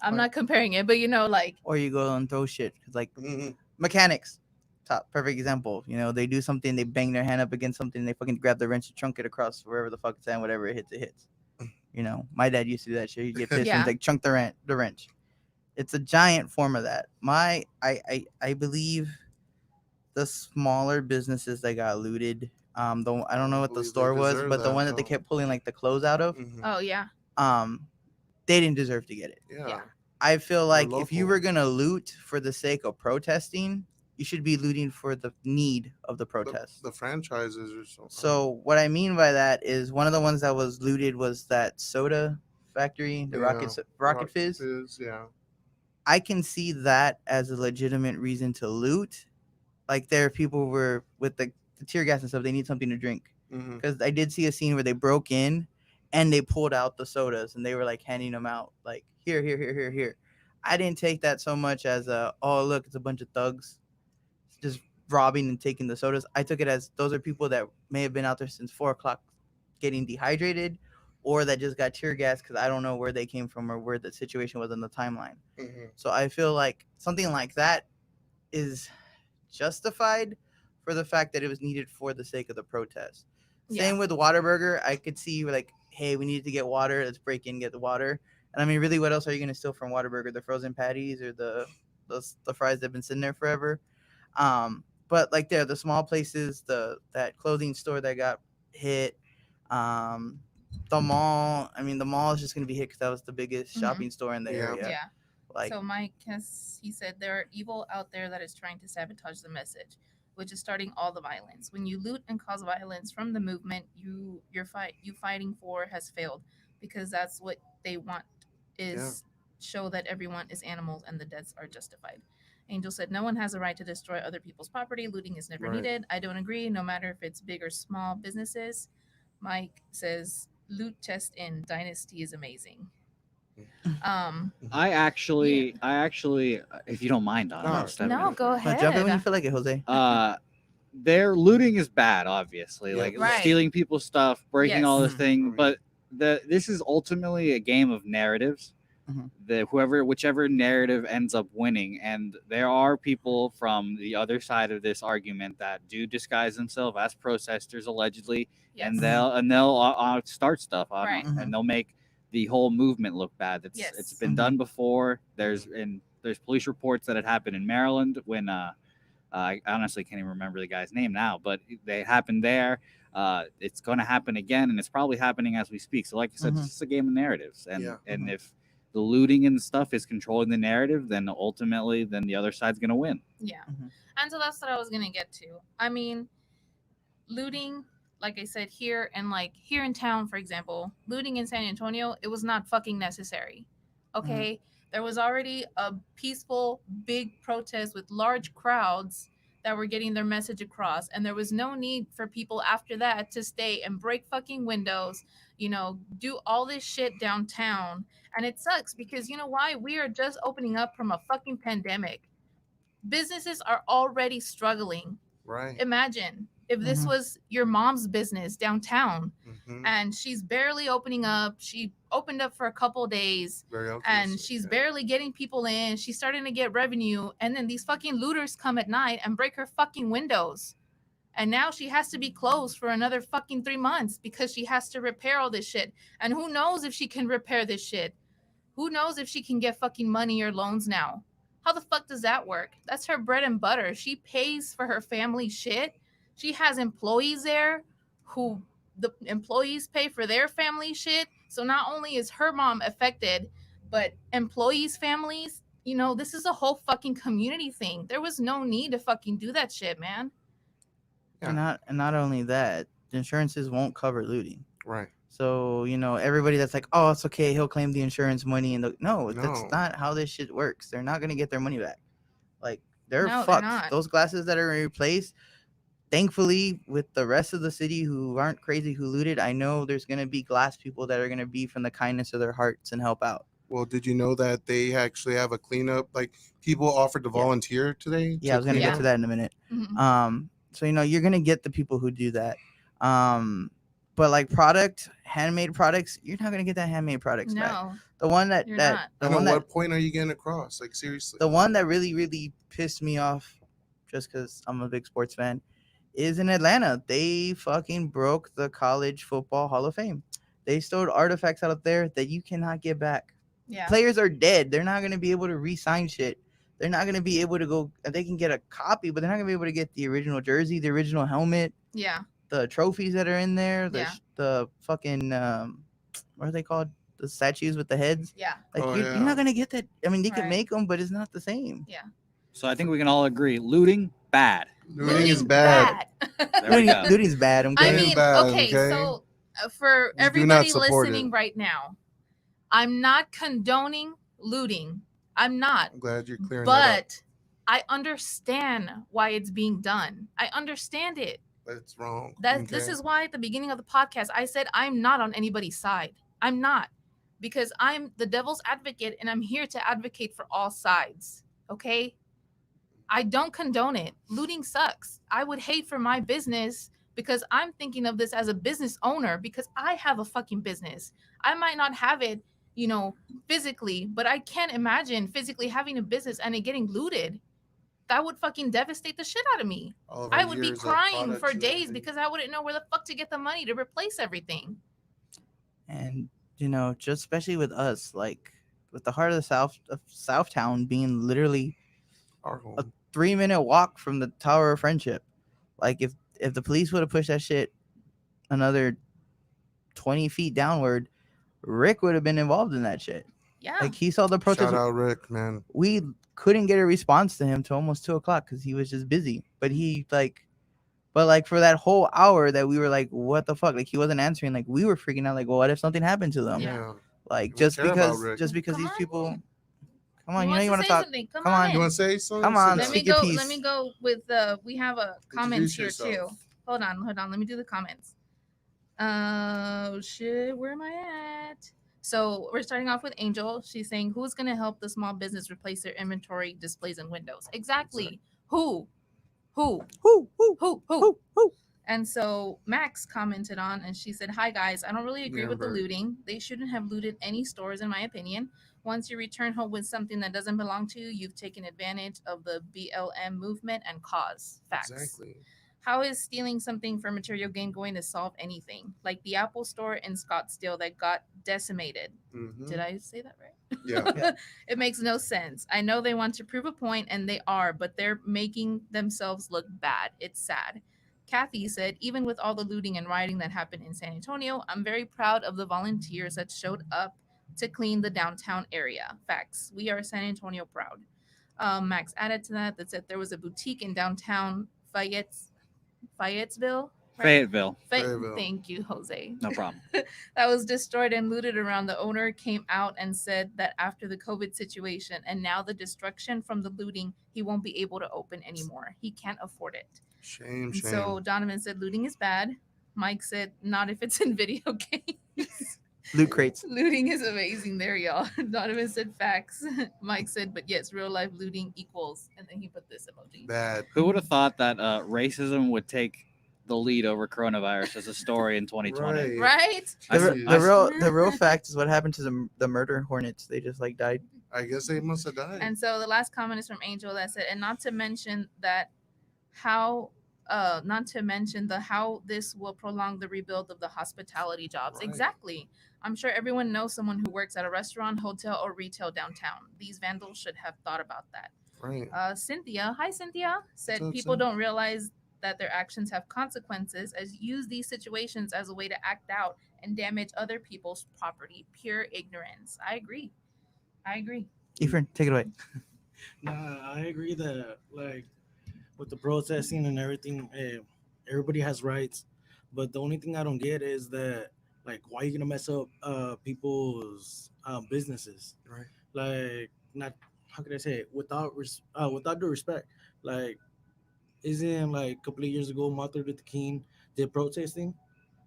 I'm Or- not comparing it, but like, or you go and throw shit 'cause, like Mhm. mechanics. Top perfect example. They do something, they bang their hand up against something, they fucking grab the wrench and chunk it across wherever the fuck it's at, whatever it hits, it hits. My dad used to do that shit. He'd get pissed Yeah. and like chunk the wrench. It's a giant form of that. I believe the smaller businesses that got looted. I don't know what the believe they store was, deserve but the that, one that they though. kept pulling like the clothes out of, Mhm. oh yeah, they didn't deserve to get it. Yeah. I feel like if you local. were gonna loot for the sake of protesting, you should be looting for the need of the protest. The franchises or something. So what I mean by that is one of the ones that was looted was that soda factory, the Rocket Fizz. Yeah. I can see that as a legitimate reason to loot. Like there are people were with the tear gas and stuff, they need something to drink. Mhm. Because I did see a scene where they broke in and they pulled out the sodas and they were like handing them out like here. I didn't take that so much as oh look, it's a bunch of thugs just robbing and taking the sodas. I took it as those are people that may have been out there since 4 o'clock getting dehydrated, or that just got tear gas because I don't know where they came from or where the situation was in the timeline. Mhm. So I feel like something like that is justified for the fact that it was needed for the sake of the protest. Same with Whataburger. I could see like, hey, we needed to get water. Let's break in, get the water. And I mean, really, what else are you gonna steal from Whataburger? The frozen patties or the fries that have been sitting there forever? But like the small places, that clothing store that got hit, the mall. I mean, the mall is just gonna be hit because that was the biggest Mhm. shopping store in the Yeah. area. yeah. Like, So Mike he said there are evil out there that is trying to sabotage the message, which is starting all the violence. When you loot and cause violence from the movement you fighting for has failed, because that's what they want is show that everyone is animals and the deaths are justified. Angel said no one has a right to destroy other people's property. Looting is never Right. needed. I don't agree, no matter if it's big or small businesses. Mike says loot test in Dynasty is amazing. I actually, if you don't mind, Don, No. I'll step No, in. go ahead. jump in when you feel like it, Jose. Their looting is bad, obviously, Yeah. like Right. stealing people's stuff, breaking all this Yes. thing. Mhm. But this is ultimately a game of narratives. Mhm. Whichever narrative ends up winning, and there are people from the other side of this argument that do disguise themselves as protesters allegedly, Yes. and they'll start stuff on Right. and they'll make the whole movement look bad. It's Yes. been Mhm. done before. There's police reports that it happened in Maryland when I honestly can't even remember the guy's name now, but they happened there. It's going to happen again, and it's probably happening as we speak. So, like I said, Mhm. it's just a game of narratives, and Yeah. and Mhm. if the looting and stuff is controlling the narrative, then ultimately, then the other side's going to win. Yeah. Mhm. And so that's what I was going to get to. I mean, looting, like I said, here in town, for example, looting in San Antonio, it was not fucking necessary. Okay? There was already a peaceful, big protest with large crowds that were getting their message across. And there was no need for people after that to stay and break fucking windows, do all this shit downtown. And it sucks because you know why? We are just opening up from a fucking pandemic. Businesses are already struggling. Right. Imagine If this Mhm. was your mom's business downtown Mhm. and she's barely opening up, she opened up for a couple days Very and optimistic, she's yeah. barely getting people in, she's starting to get revenue, and then these fucking looters come at night and break her fucking windows. And now she has to be closed for another fucking 3 months because she has to repair all this shit. And who knows if she can repair this shit? Who knows if she can get fucking money or loans now? How the fuck does that work? That's her bread and butter. She pays for her family shit. She has employees there who the employees pay for their family shit. So not only is her mom affected, but employees' families, this is a whole fucking community thing. There was no need to fucking do that shit, man. Yeah. And not only that, the insurances won't cover looting. Right. So, everybody that's like, oh, it's okay, he'll claim the insurance money. No, that's No. not how this shit works. They're not going to get their money back. Like, they're No, they're fucked. not. Those glasses that are replaced, thankfully, with the rest of the city who aren't crazy who looted, I know there's going to be glass people that are going to be from the kindness of their hearts and help out. Well, did you know that they actually have a cleanup? Like, people offered to Yeah. volunteer today. Yeah, I was going to clean get up? to that in a minute. Mhm. So, you're going to get the people who do that. But like handmade products, you're not going to get that handmade products back. No, The one that, you're that not. the And one at that what point are you getting across? Like, seriously. the one that really, really pissed me off, just because I'm a big sports fan, is in Atlanta. They fucking broke the College Football Hall of Fame. They stowed artifacts out there that you cannot get back. Yeah. Players are dead. They're not going to be able to re-sign shit. They're not going to be able to go. They can get a copy, but they're not going to be able to get the original jersey, the original helmet, Yeah. the trophies that are in there, Yeah. the fucking what are they called? The statues with the heads. Yeah. Like Oh, you're yeah. not gonna get that. I mean, they can Right. make them, but it's not the same. Yeah. So I think we can all agree, looting bad. Looting is bad. There we go. Looting's bad. I Looting mean, bad, okay, okay? so for do not everybody support listening it. right now, I'm not condoning looting. I'm not. I'm glad you're clearing that up. But I understand why it's being done. I understand it. That's wrong. This okay? is why at the beginning of the podcast I said I'm not on anybody's side. I'm not, because I'm the devil's advocate and I'm here to advocate for all sides. Okay? I don't condone it. Looting sucks. I would hate for my business, because I'm thinking of this as a business owner, because I have a fucking business. I might not have it, physically, but I can't imagine physically having a business and it getting looted. That would fucking devastate the shit out of me. All of our I would be years of crying products for and days everything. because I wouldn't know where the fuck to get the money to replace everything. And just especially with us, like with the heart of the Southtown being literally Our home. a 3-minute walk from the Tower of Friendship. Like if the police would have pushed that shit another 20 feet downward, Rick would have been involved in that shit. Yeah. Like he saw the protest. Shout out Rick, man. We couldn't get a response to him till almost 2:00 because he was just busy. But for that whole hour that we were like, what the fuck? Like he wasn't answering. Like we were freaking out. Like, well, what if something happened to them? Yeah. Like We just care about because Rick. these Come on people. in. Come on, you wants want to say talk? something? Come on. You want to say something? Come on, Let me speak your go. piece. Let me go with we have a comments here Introduce too. yourself. Hold on. Let me do the comments. Oh shit, where am I at? So we're starting off with Angel. She's saying, who's gonna help the small business replace their inventory, displays, and windows? Exactly. Who? Who? And so Max commented on, and she said, "Hi guys, I don't really agree with the Amber. looting. They shouldn't have looted any stores, in my opinion. Once you return home with something that doesn't belong to you, you've taken advantage of the BLM movement and cause. Facts. Exactly. How is stealing something for material gain going to solve anything? Like the Apple store in Scottsdale that got decimated. Mhm. Did I say that right? Yeah. It makes no sense. I know they want to prove a point, and they are, but they're making themselves look bad. It's sad." Kathy said, even with all the looting and rioting that happened in San Antonio, I'm very proud of the volunteers that showed up to clean the downtown area. Facts. We are San Antonio proud. Max added to that said there was a boutique in downtown Fayetteville. Fayetteville. Fayetteville. Thank you, Jose. No problem. That was destroyed and looted around. The owner came out and said that after the COVID situation and now the destruction from the looting, he won't be able to open anymore. He can't afford it. Shame, And shame. so Donovan said looting is bad. Mike said not if it's in video games. Loot crates. Looting is amazing there, y'all. Donovan said facts. Mike said, but yes, real life looting equals. And then he put this emoji. Bad. Who would have thought that racism would take the lead over coronavirus as a story in 2020. Right. Right? I The, s- Jeez. I s- the real fact is what happened to the murder hornets. They just like died. I guess they must have died. And so the last comment is from Angel that said, and not to mention how this will prolong the rebuild of the hospitality jobs. Right. Exactly. I'm sure everyone knows someone who works at a restaurant, hotel, or retail downtown. These vandals should have thought about that. Right. Cynthia, hi Cynthia, said What's up, people Cyn? don't realize that their actions have consequences, as use these situations as a way to act out and damage other people's property. Pure ignorance. I agree. Efren, take it away. Nah, I agree that like with the protesting and everything, everybody has rights. But the only thing I don't get is that like why are you gonna mess up people's businesses? Right. Like not how can I say it without due respect. Like isn't like a couple of years ago Martin Luther King did protesting?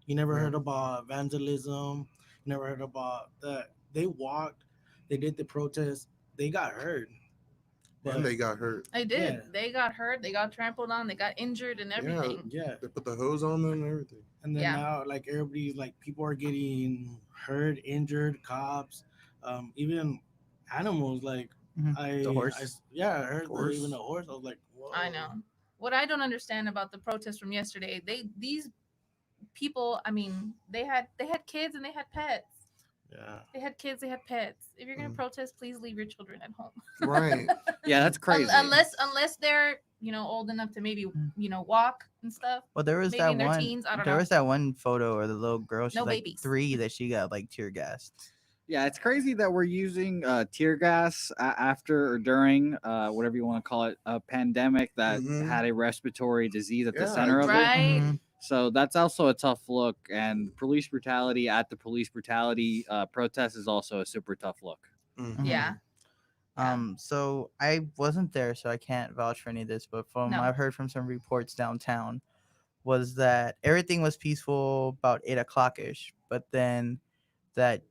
You never Yeah. heard about vandalism. You never heard about that. They walked, they did the protest, they got hurt. And they got hurt. They did. Yeah. They got hurt. They got trampled on. They got injured and everything. yeah. They put the hose on them and everything. And then Yeah. now, like everybody, like people are getting hurt, injured, cops, even animals. Like Mhm. The horse. I heard Horse. even a horse. I was like, whoa. I know. What I don't understand about the protest from yesterday, these people, I mean, they had kids and they had pets. Yeah, They had kids, they had pets. If you're gonna Mm. protest, please leave your children at home. Right. Yeah, that's crazy. Unless they're, old enough to maybe, walk and stuff. Well, there was Maybe that in their one. teens, I don't There know. was that one photo of the little girl. She's No like babies. 3 that she got like tear gassed. Yeah, it's crazy that we're using tear gas after or during whatever you want to call it, a pandemic that Mhm. had a respiratory disease at the Yeah, center of it. Right. Mhm. So that's also a tough look. And police brutality at the police brutality protest is also a super tough look. Mhm. Yeah. Yeah. So I wasn't there, so I can't vouch for any of this. But from No. I've heard from some reports downtown, was that everything was peaceful about 8 o'clock ish, but then that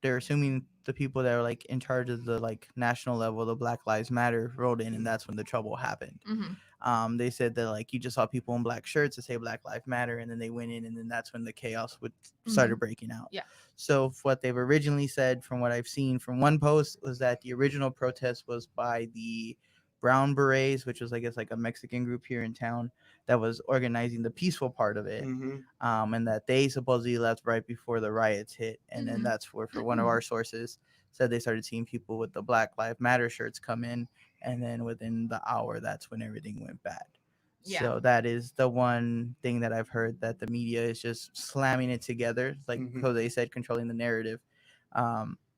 they're assuming the people that are like in charge of the like national level, the Black Lives Matter, rolled in, and that's when the trouble happened. Hmm. They said that like you just saw people in black shirts that say Black Lives Matter, and then they went in, and then that's when the chaos started breaking out. Yeah. So what they've originally said, from what I've seen from one post, was that the original protest was by the Brown Berets, which was I guess like a Mexican group here in town that was organizing the peaceful part of it, Mhm. and that they supposedly left right before the riots hit, and then Mhm. that's where, for one of our sources, said they started seeing people with the Black Lives Matter shirts come in, and then within the hour, that's when everything went bad. Yeah. So that is the one thing that I've heard, that the media is just slamming it together, like Mhm. Jose said, controlling the narrative,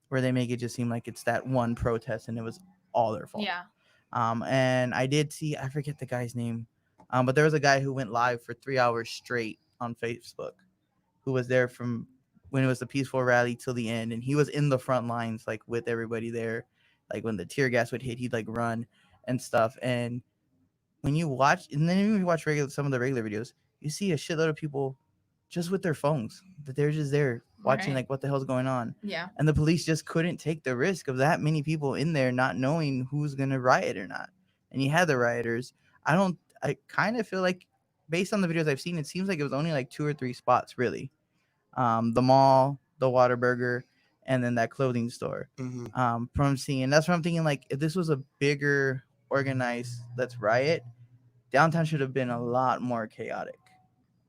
where they make it just seem like it's that one protest and it was all their fault. Yeah. And I did see, I forget the guy's name, but there was a guy who went live for 3 hours straight on Facebook, who was there from when it was the peaceful rally till the end, and he was in the front lines, like with everybody there. Like when the tear gas would hit, he'd like run and stuff. And when you watch, and then when you watch some of the regular videos, you see a shitload of people just with their phones, that they're just there watching Right. like what the hell's going on. Yeah. And the police just couldn't take the risk of that many people in there not knowing who's gonna riot or not. And you had the rioters. I kind of feel like, based on the videos I've seen, it seems like it was only like 2 or 3 spots really. The mall, the Whataburger, and then that clothing store. Mhm. From seeing, that's what I'm thinking, like if this was a bigger organized let's riot, downtown should have been a lot more chaotic.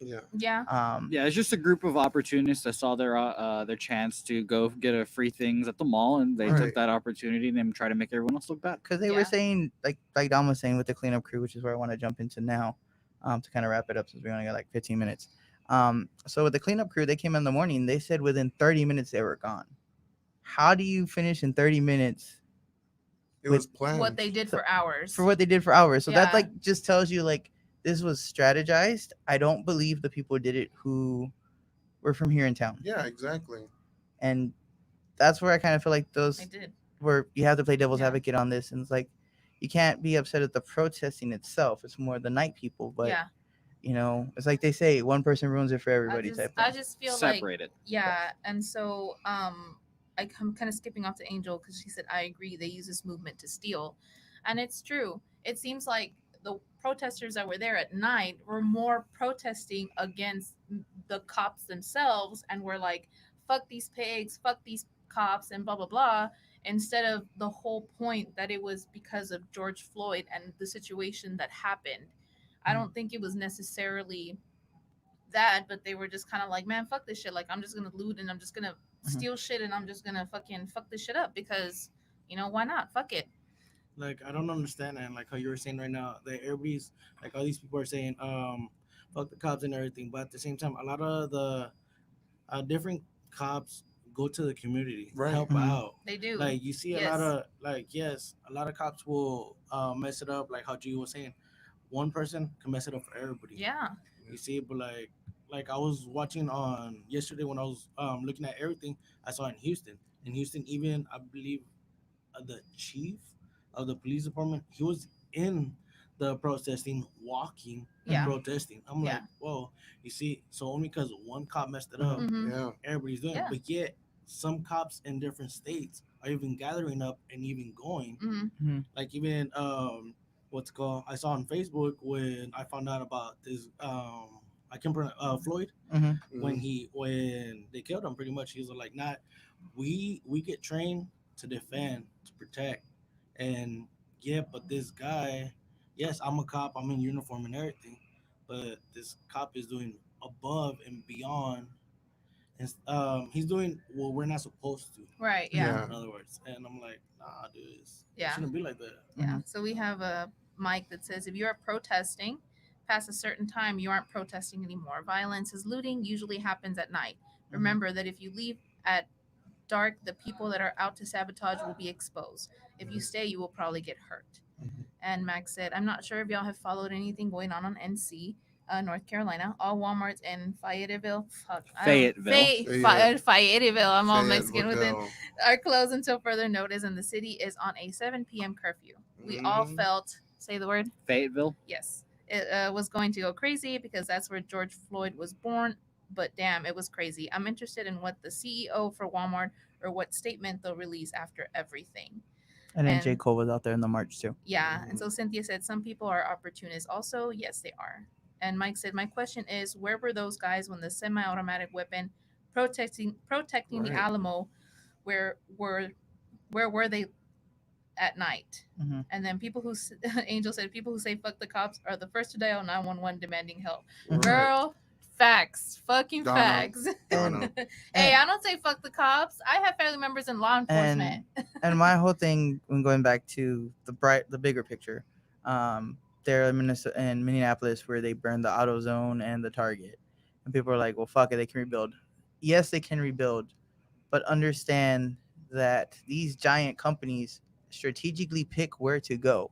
Yeah. Yeah. Yeah, it's just a group of opportunists that saw their chance to go get a free things at the mall, and they took Right. that opportunity and then try to make everyone else look bad. Because they Yeah. were saying, like Dom was saying with the cleanup crew, which is where I want to jump into now, to kind of wrap it up since we only got like 15 minutes. So with the cleanup crew, they came in the morning. They said within 30 minutes they were gone. How do you finish in 30 minutes It With was planned. What they did for hours. for what they did for hours? So that Yeah. like just tells you like this was strategized. I don't believe the people did it who were from here in town, Yeah, exactly. and that's where I kind of feel like those They did. where you have to play devil's Yeah. advocate on this, and it's like you can't be upset at the protesting itself. It's more the night people, but Yeah. it's like they say, one person ruins it for I everybody. just, type I thing. just feel like Separated. yeah, and so I'm kind of skipping off to Angel because she said I agree they use this movement to steal, and it's true. It seems like the protesters that were there at night were more protesting against the cops themselves, and were like, fuck these pigs, fuck these cops, and blah blah blah, instead of the whole point that it was because of George Floyd and the situation that happened. I don't think it was necessarily that, but they were just kind of like, man, fuck this shit. Like, I'm just gonna loot and I'm just gonna steal shit and I'm just gonna fucking fuck this shit up because, why not? Fuck it. Like, I don't understand, and like how you were saying right now, that everybody's like, all these people are saying, fuck the cops and everything, but at the same time, a lot of the different cops go to the community, Right. help Mhm. out. They do. Like, you see a Yes. lot of a lot of cops will mess it up, like how G was saying. One person can mess it up for everybody. Yeah. You see, but like I was watching on yesterday when I was looking at everything I saw in Houston. In Houston, even I believe the chief of the police department, he was in the protesting, walking and Yeah. protesting. I'm Yeah. like, whoa, you see, so only because one cop messed it up, Mhm. Yeah. everybody's doing Yeah. it. But yet some cops in different states are even gathering up and even going. hmm Like even what's it called? I saw on Facebook when I found out about this I can't pronounce Floyd when they killed him. Pretty much, he was like, "Not we get trained to defend, to protect, and yeah, but this guy, yes, I'm a cop, I'm in uniform and everything, but this cop is doing above and beyond, and he's doing what we're not supposed to. Right. Yeah. Yeah. In other words, and I'm like, nah, dude, it Yeah. shouldn't be like that. Yeah. So we have a mic that says, if you are protesting past a certain time, you aren't protesting anymore. Violence is looting usually happens at night. Remember that if you leave at dark, the people that are out to sabotage will be exposed. If you stay, you will probably get hurt. And Max said, I'm not sure if y'all have followed anything going on NC, North Carolina. All Walmarts in Fayetteville, Fayetteville, I'm all Mexican with it, are closed until further notice, and the city is on a 7 p.m. curfew. We all felt, say the word, Fayetteville. yes, it was going to go crazy because that's where George Floyd was born. But damn, it was crazy. I'm interested in what the CEO for Walmart or what statement they'll release after everything. And then J. And- Cole was out there in the march too. Yeah. And so Cynthia said, some people are opportunists. Also, yes, they are. And Mike said, my question is, where were those guys when the semi-automatic weapon protecting the Right. Alamo, where were they at night? Mhm. And then people who Angel said, people who say fuck the cops are the first to dial 911 demanding help. Right. Girl, facts, fucking Donna. facts. Donna. Hey, I don't say fuck the cops. I have family members in law enforcement. And my whole thing when going back to the bigger picture, there in Minneapolis where they burned the AutoZone and the Target, and people are like, well, fuck it, they can rebuild. Yes, they can rebuild, but understand that these giant companies strategically pick where to go.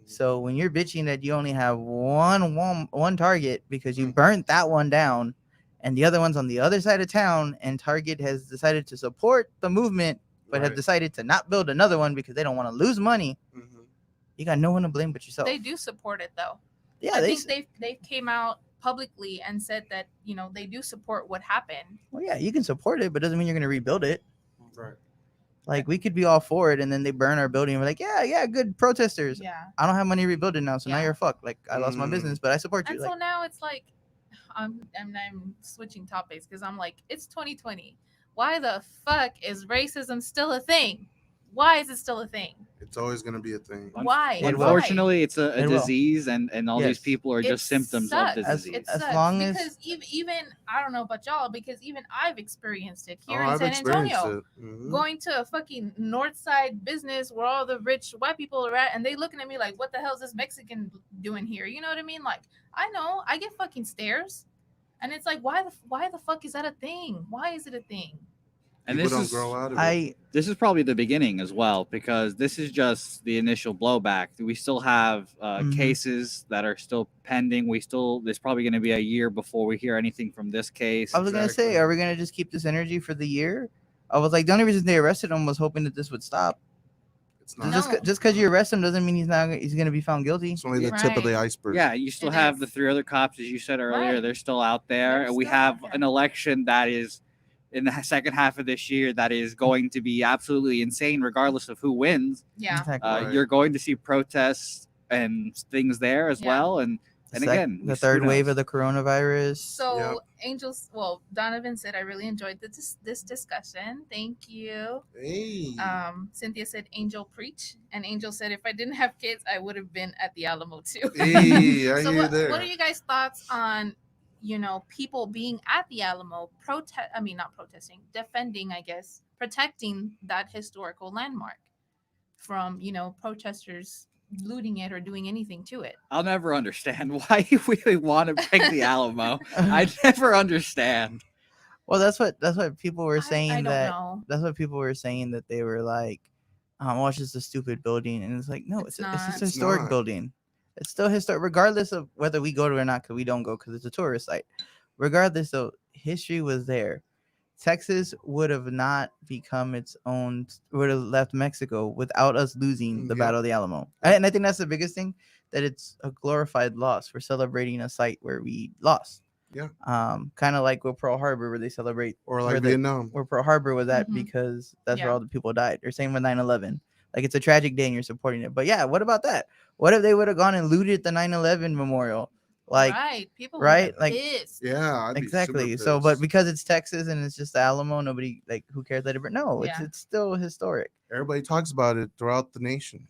So when you're bitching that you only have one Target because you burnt that one down, and the other one's on the other side of town, and Target has decided to support the movement, but have Right. decided to not build another one because they don't want to lose money, you got no one to blame but yourself. They do support it though. Yeah, I think they came out publicly and said that they do support what happened. well, yeah, you can support it, but doesn't mean you're gonna rebuild it. Right. Like we could be all for it, and then they burn our building, and we're like, yeah, good protesters. Yeah. I don't have money to rebuild it now, so now Yeah. you're fucked. Like I lost my business, but I support you. And so now it's like, I'm switching topics because I'm like, it's 2020. Why the fuck is racism still a thing? Why is it still a thing? It's always going to be a thing. Why? It will. Unfortunately, it's a It will. disease, and all Yes. these people are It just symptoms sucks. of the As- disease. It As sucks long as- because even I don't know about y'all, because even I've experienced it here in I've San experienced Antonio. it. Mhm. Going to a fucking north side business where all the rich white people are at, and they looking at me like, what the hell is this Mexican doing here? You know what I mean? Like, I know I get fucking stares, and it's like, why the fuck is that a thing? Why is it a thing? And People this don't is grow out of it. this is probably the beginning as well, because this is just the initial blowback. We still have cases that are still pending. There's probably going to be a year before we hear anything from this case. I was gonna say, are we gonna just keep this energy for the year? I was like, the only reason they arrested him was hoping that this would stop. It's not. No. Just because you arrest him doesn't mean he's gonna be found guilty. It's only the tip of the Right. iceberg. Yeah, you still It have is. the 3 other cops, as you said earlier. Right. They're still out there. They're And we still have out there. an election that is in the second half of this year that is going to be absolutely insane, regardless of who wins. Yeah. Exactly. Right. You're going to see protests and things there as Yeah. well. And again, the who third wave knows? of the coronavirus. So Angels, well, Donovan said, I really enjoyed this discussion. Thank you. Hey. Cynthia said, Angel preach. And Angel said, if I didn't have kids, I would have been at the Alamo too. Hey, I So hear what there. are you guys' thoughts on, people being at the Alamo, not protesting, defending, I guess, protecting that historical landmark from, protesters looting it or doing anything to it? I'll never understand why you really want to break the Alamo. I never understand. Well, that's what people were I saying don't that know. that's what people were saying that they were like, well, it's just a stupid building, and it's like, no, It's it's just not. a historic not. building. It's still historic, regardless of whether we go to it or not, because we don't go because it's a tourist site. Regardless, though, history was there. Texas would have not become its own, would have left Mexico without us losing the Yep. Battle of the Alamo. And I think that's the biggest thing, that it's a glorified loss. We're celebrating a site where we lost. Yeah. Kind of like with Pearl Harbor, where they celebrate Or where like Vietnam. where Pearl Harbor was at, Mhm. because that's where Yeah. all the people died. Or same with 9/11. Like, it's a tragic day and you're supporting it. But yeah, what about that? What if they would have gone and looted the 9/11 memorial? Like, right. People right? were Like, pissed. Yeah, I'd be exactly. super So, but pissed. because it's Texas and it's just the Alamo, nobody, like, who cares that it? But no, Yeah. it's still historic. Everybody talks about it throughout the nation.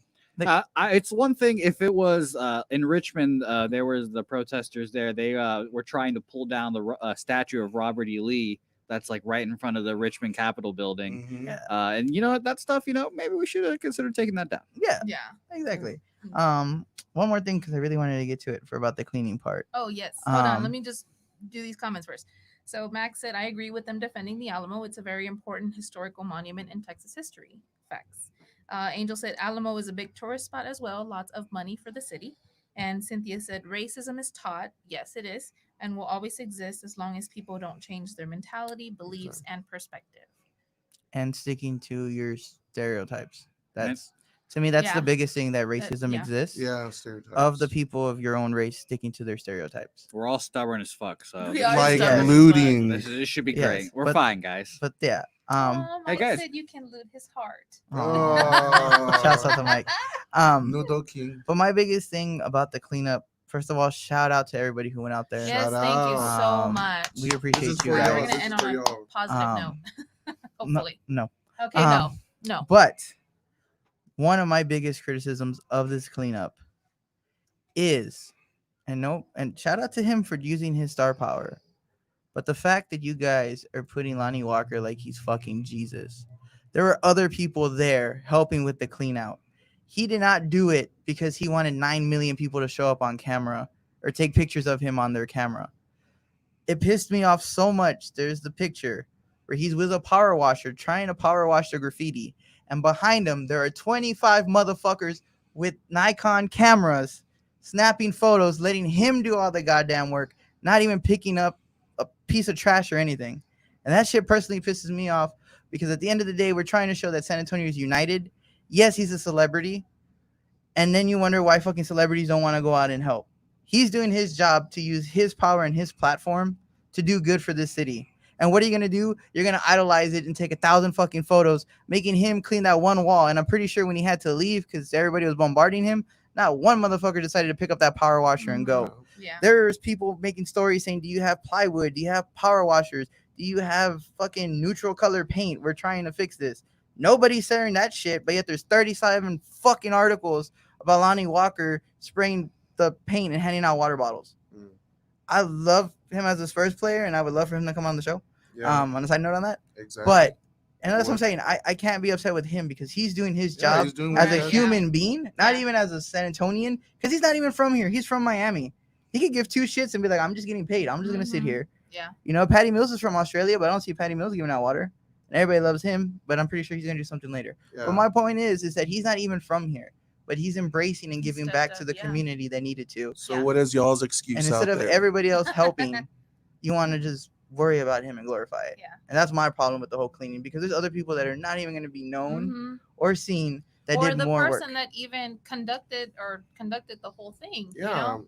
It's one thing if it was in Richmond. There was the protesters there. They were trying to pull down the statue of Robert E. Lee. That's like right in front of the Richmond Capitol building. Mhm. Yeah. And you know what, that stuff. Maybe we should have considered taking that down. Yeah, Yeah. exactly. Mhm. One more thing, because I really wanted to get to it for about the cleaning part. Oh, yes. Hold on. Let Um, me just do these comments first. So Max said, I agree with them defending the Alamo. It's a very important historical monument in Texas history. Facts. Angel said, Alamo is a big tourist spot as well. Lots of money for the city. And Cynthia said, racism is taught. Yes, it is. And will always exist as long as people don't change their mentality, beliefs, and perspective. And sticking to your stereotypes. And That's, to me, that's Yeah. the biggest thing, that racism yeah. exists. Yeah, stereotypes. Of the people of your own race sticking to their stereotypes. We're all stubborn as fuck. So We are Like stubborn as fuck. looting. this should be Yes, great. We're but- fine, guys. But yeah. Oh, hey, Mike guys. said you can loot his heart. Oh. Shouts out to Mike. Noodle King. But my biggest thing about the cleanup, first of all, shout out to everybody who went out there. Yes, Shout thank you so out. much. We This appreciate is you for We're y'all. gonna guys. This end is on for a y'all. positive note. Hopefully. No. Okay, no. But one of my biggest criticisms of this cleanup is, and shout out to him for using his star power, but the fact that you guys are putting Lonnie Walker like he's fucking Jesus. There were other people there helping with the clean out. He did not do it because he wanted 9 million people to show up on camera or take pictures of him on their camera. It pissed me off so much. There's the picture where he's with a power washer trying to power wash the graffiti. And behind him, there are 25 motherfuckers with Nikon cameras snapping photos, letting him do all the goddamn work, not even picking up a piece of trash or anything. And that shit personally pisses me off, because at the end of the day, we're trying to show that San Antonio is united. Yes, he's a celebrity. And then you wonder why fucking celebrities don't want to go out and help. He's doing his job to use his power and his platform to do good for this city. And what are you going to do? You're going to idolize it and take 1,000 fucking photos, making him clean that one wall. And I'm pretty sure when he had to leave because everybody was bombarding him, not one motherfucker decided to pick up that power washer and go. Yeah. There's people making stories saying, do you have plywood? Do you have power washers? Do you have fucking neutral color paint? We're trying to fix this. Nobody's sharing that shit, but yet there's 37 fucking articles about Lonnie Walker spraying the paint and handing out water bottles. Mm. I love him as his first player, and I would love for him to come on the show. Yeah, On a side note on that. exactly. But, and that's what I'm saying, I can't be upset with him because he's doing his Yeah, job he's doing what as he a does. human being, not Yeah. even as a San Antonian, because he's not even from here. He's from Miami. He could give two shits and be like, I'm just getting paid. I'm just going to sit Mhm. here. Yeah. You know, Patty Mills is from Australia, but I don't see Patty Mills giving out water. And everybody loves him, but I'm pretty sure he's going to do something later. Yeah. But my point is that he's not even from here, but he's embracing and He giving stepped back up, to the yeah. community that needed to. So Yeah. what is y'all's excuse And instead out of there? everybody else helping, you want to just worry about him and glorify it. Yeah. And that's my problem with the whole cleaning, because there's other people that are not even going to be known Mhm. or seen that Or did the more work. person that even conducted the whole thing. Yeah. You know?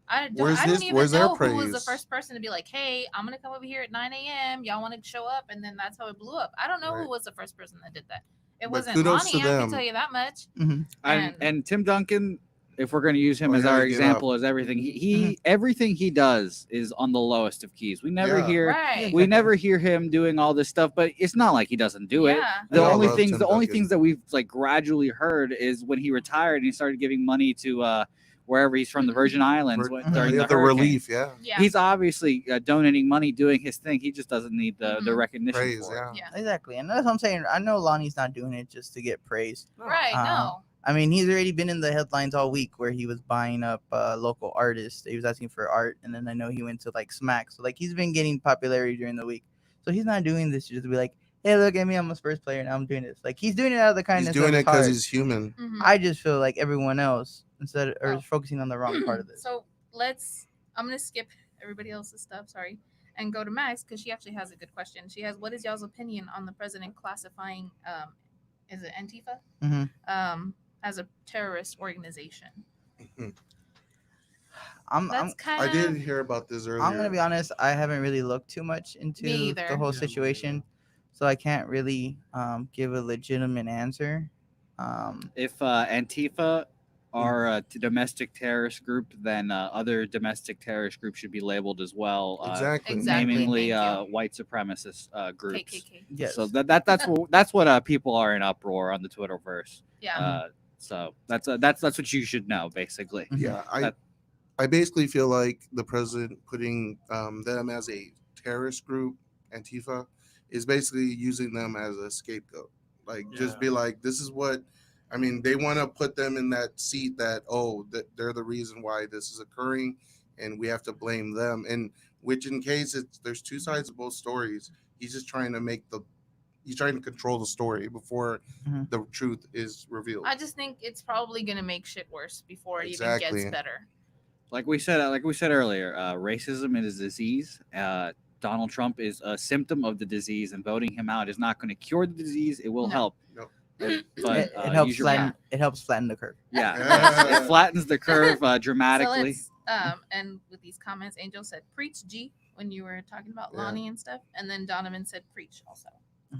I Where's don't even their know who was the praise? first person to be like, hey, I'm going to come over here at 9 a.m. Y'all want to show up? And then that's how it blew up. I don't know Right. who was the first person that did that. It But wasn't kudos Lonnie, to I can them. tell you that much. Mhm. And- And Tim Duncan, if we're going to use him Oh, as yeah, our get example, as everything he everything he does is on the lowest of keys. We never Yeah. hear Right. we never hear him doing all this stuff, but it's not like he doesn't do it. Yeah. The We all only love things Tim the only Duncan. things that we've like gradually heard is when he retired and he started giving money to wherever he's from, the Virgin Islands, during the the hurricane. relief, yeah. Yeah. He's obviously donating money, doing his thing. He just doesn't need the Mhm. recognition Praise, for it. yeah. Yeah. Exactly, and that's what I'm saying. I know Lonnie's not doing it just to get praise. Right. No. I mean, he's already been in the headlines all week where he was buying up local artists. He was asking for art, and then I know he went to like Smack. So like he's been getting popularity during the week. So he's not doing this just to be like, hey, look at me, I'm a Spurs player, now I'm doing this. Like he's doing it out of the He's kindness doing of it his because heart. he's human. Mhm. I just feel like everyone else instead or Oh. focusing on the wrong part of this. So I'm gonna skip everybody else's stuff, sorry, and go to Max because she actually has a good question. She has, what is y'all's opinion on the president classifying is it Antifa? Mhm. As a terrorist organization. I'm That's kind I of did hear about this earlier. I'm gonna be honest. I haven't really looked too much into Me the either. whole Yeah, me situation, neither. so I can't really give a legitimate answer. If Antifa are a domestic terrorist group, then other domestic terrorist groups should be labeled as well. Exactly. Exactly. Namely, Thank white supremacist groups. KKK. Yes. So that's what people are in uproar on the Twitterverse. Yeah. So that's what you should know, basically. Yeah, That- I basically feel like the president putting them as a terrorist group, Antifa, is basically using them as a scapegoat. Like, just Yeah. be like, this is what, I mean, they want to put them in that seat that, that they're the reason why this is occurring, and we have to blame them. And which, in case there's two sides of both stories, he's just trying to he's trying to control the story before Mhm. the truth is revealed. I just think it's probably gonna make shit worse before it even Exactly. gets better. Like we said earlier, racism is a disease. Donald Trump is a symptom of the disease, and voting him out is not going to cure the disease. It will No. help. No. But it helps use your flatten. brain. It helps flatten the curve. Yeah, it flattens the curve So dramatically. let's and with these comments, Angel said preach G when you were talking about Yeah. Lonnie and stuff, and then Donovan said preach also.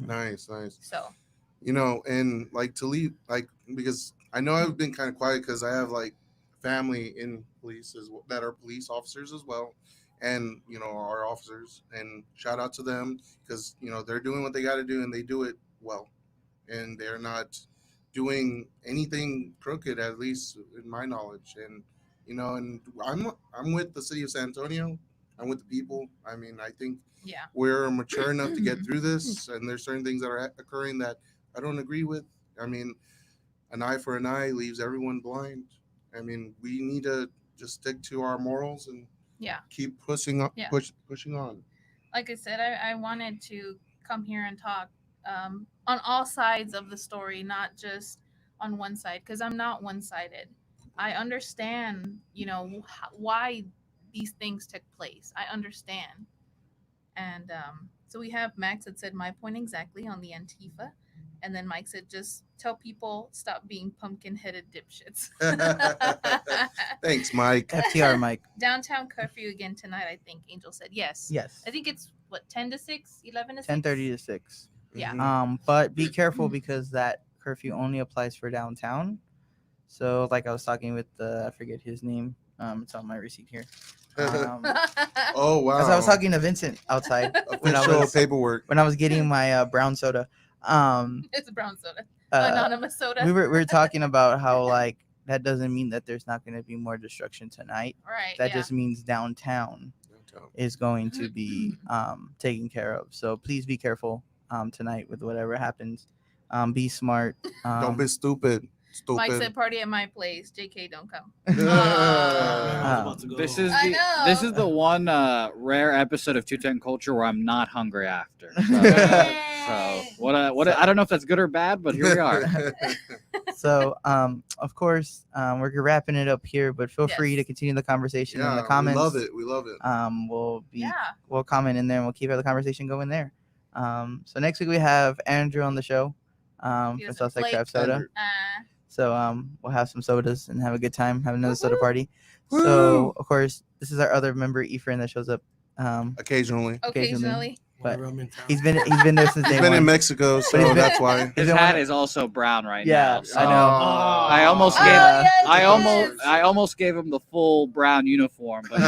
Nice. So And like to leave, like, because I know I've been kind of quiet because I have like family in police that are police officers as well, and our officers, and shout out to them because they're doing what they got to do and they do it well, and they're not doing anything crooked, at least in my knowledge. And and I'm with the city of San Antonio. I'm with the people. I mean, I think yeah. we're mature enough to get through this, and there's certain things that are occurring that I don't agree with. I mean, an eye for an eye leaves everyone blind. I mean, we need to just stick to our morals and Yeah. keep pushing on. Yeah. Pushing on. Like I said, I wanted to come here and talk on all sides of the story, not just on one side, because I'm not one-sided. I understand, why these things took place. I understand. And so we have Max that said my point exactly on the Antifa. And then Mike said, just tell people stop being pumpkin-headed dipshits. Thanks, Mike. FTR, Mike. Downtown curfew again tonight, I think Angel said. Yes. Yes. I think it's, 10 to 6, 11 to 6? 10:30 to 6. Yeah. Mhm. But be careful because that curfew only applies for downtown. So like I was talking with I forget his name. It's on my receipt here. Oh wow! As I was talking to Vincent outside when I official was paperwork. getting my brown soda. It's a brown soda. Uh, Anonymous soda. we were talking about how like that doesn't mean that there's not going to be more destruction tonight. right. That yeah. just means downtown is going to be taken care of. So please be careful tonight with whatever happens. Be smart. Don't be stupid. Mike Stupid. said party at my place. JK, don't come. I was about to go. This is I know. the one rare episode of 210 Culture where I'm not hungry after. So, Yay. what I don't know if that's good or bad, but here we are. So of course we're wrapping it up here, but feel free Yes. to continue the conversation in Yeah, the comments. we love it. We love it. Yeah. We'll comment in there and we'll keep the conversation going there. So next week we have Andrew on the show He for doesn't Southside flake. Craft Soda. Andrew. So we'll have some sodas and have a good time, have another soda Woohoo. party. Woo. So of course this is our other member Ephraim that shows up Occasionally. Occasionally. But Whenever I'm in town. he's been there since day He's been in one. Mexico, so he's been- that's why. His been hat one- is also brown right Yeah, now. So I know. I almost Oh, gave yes, I it almost is. I almost gave him the full brown uniform, but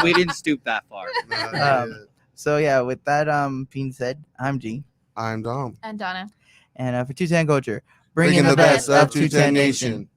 we didn't stoop that far. So yeah, with that being said, I'm G, I'm Dom. And Donna. and for 210 Culture, Bringing the best of 210 Nation.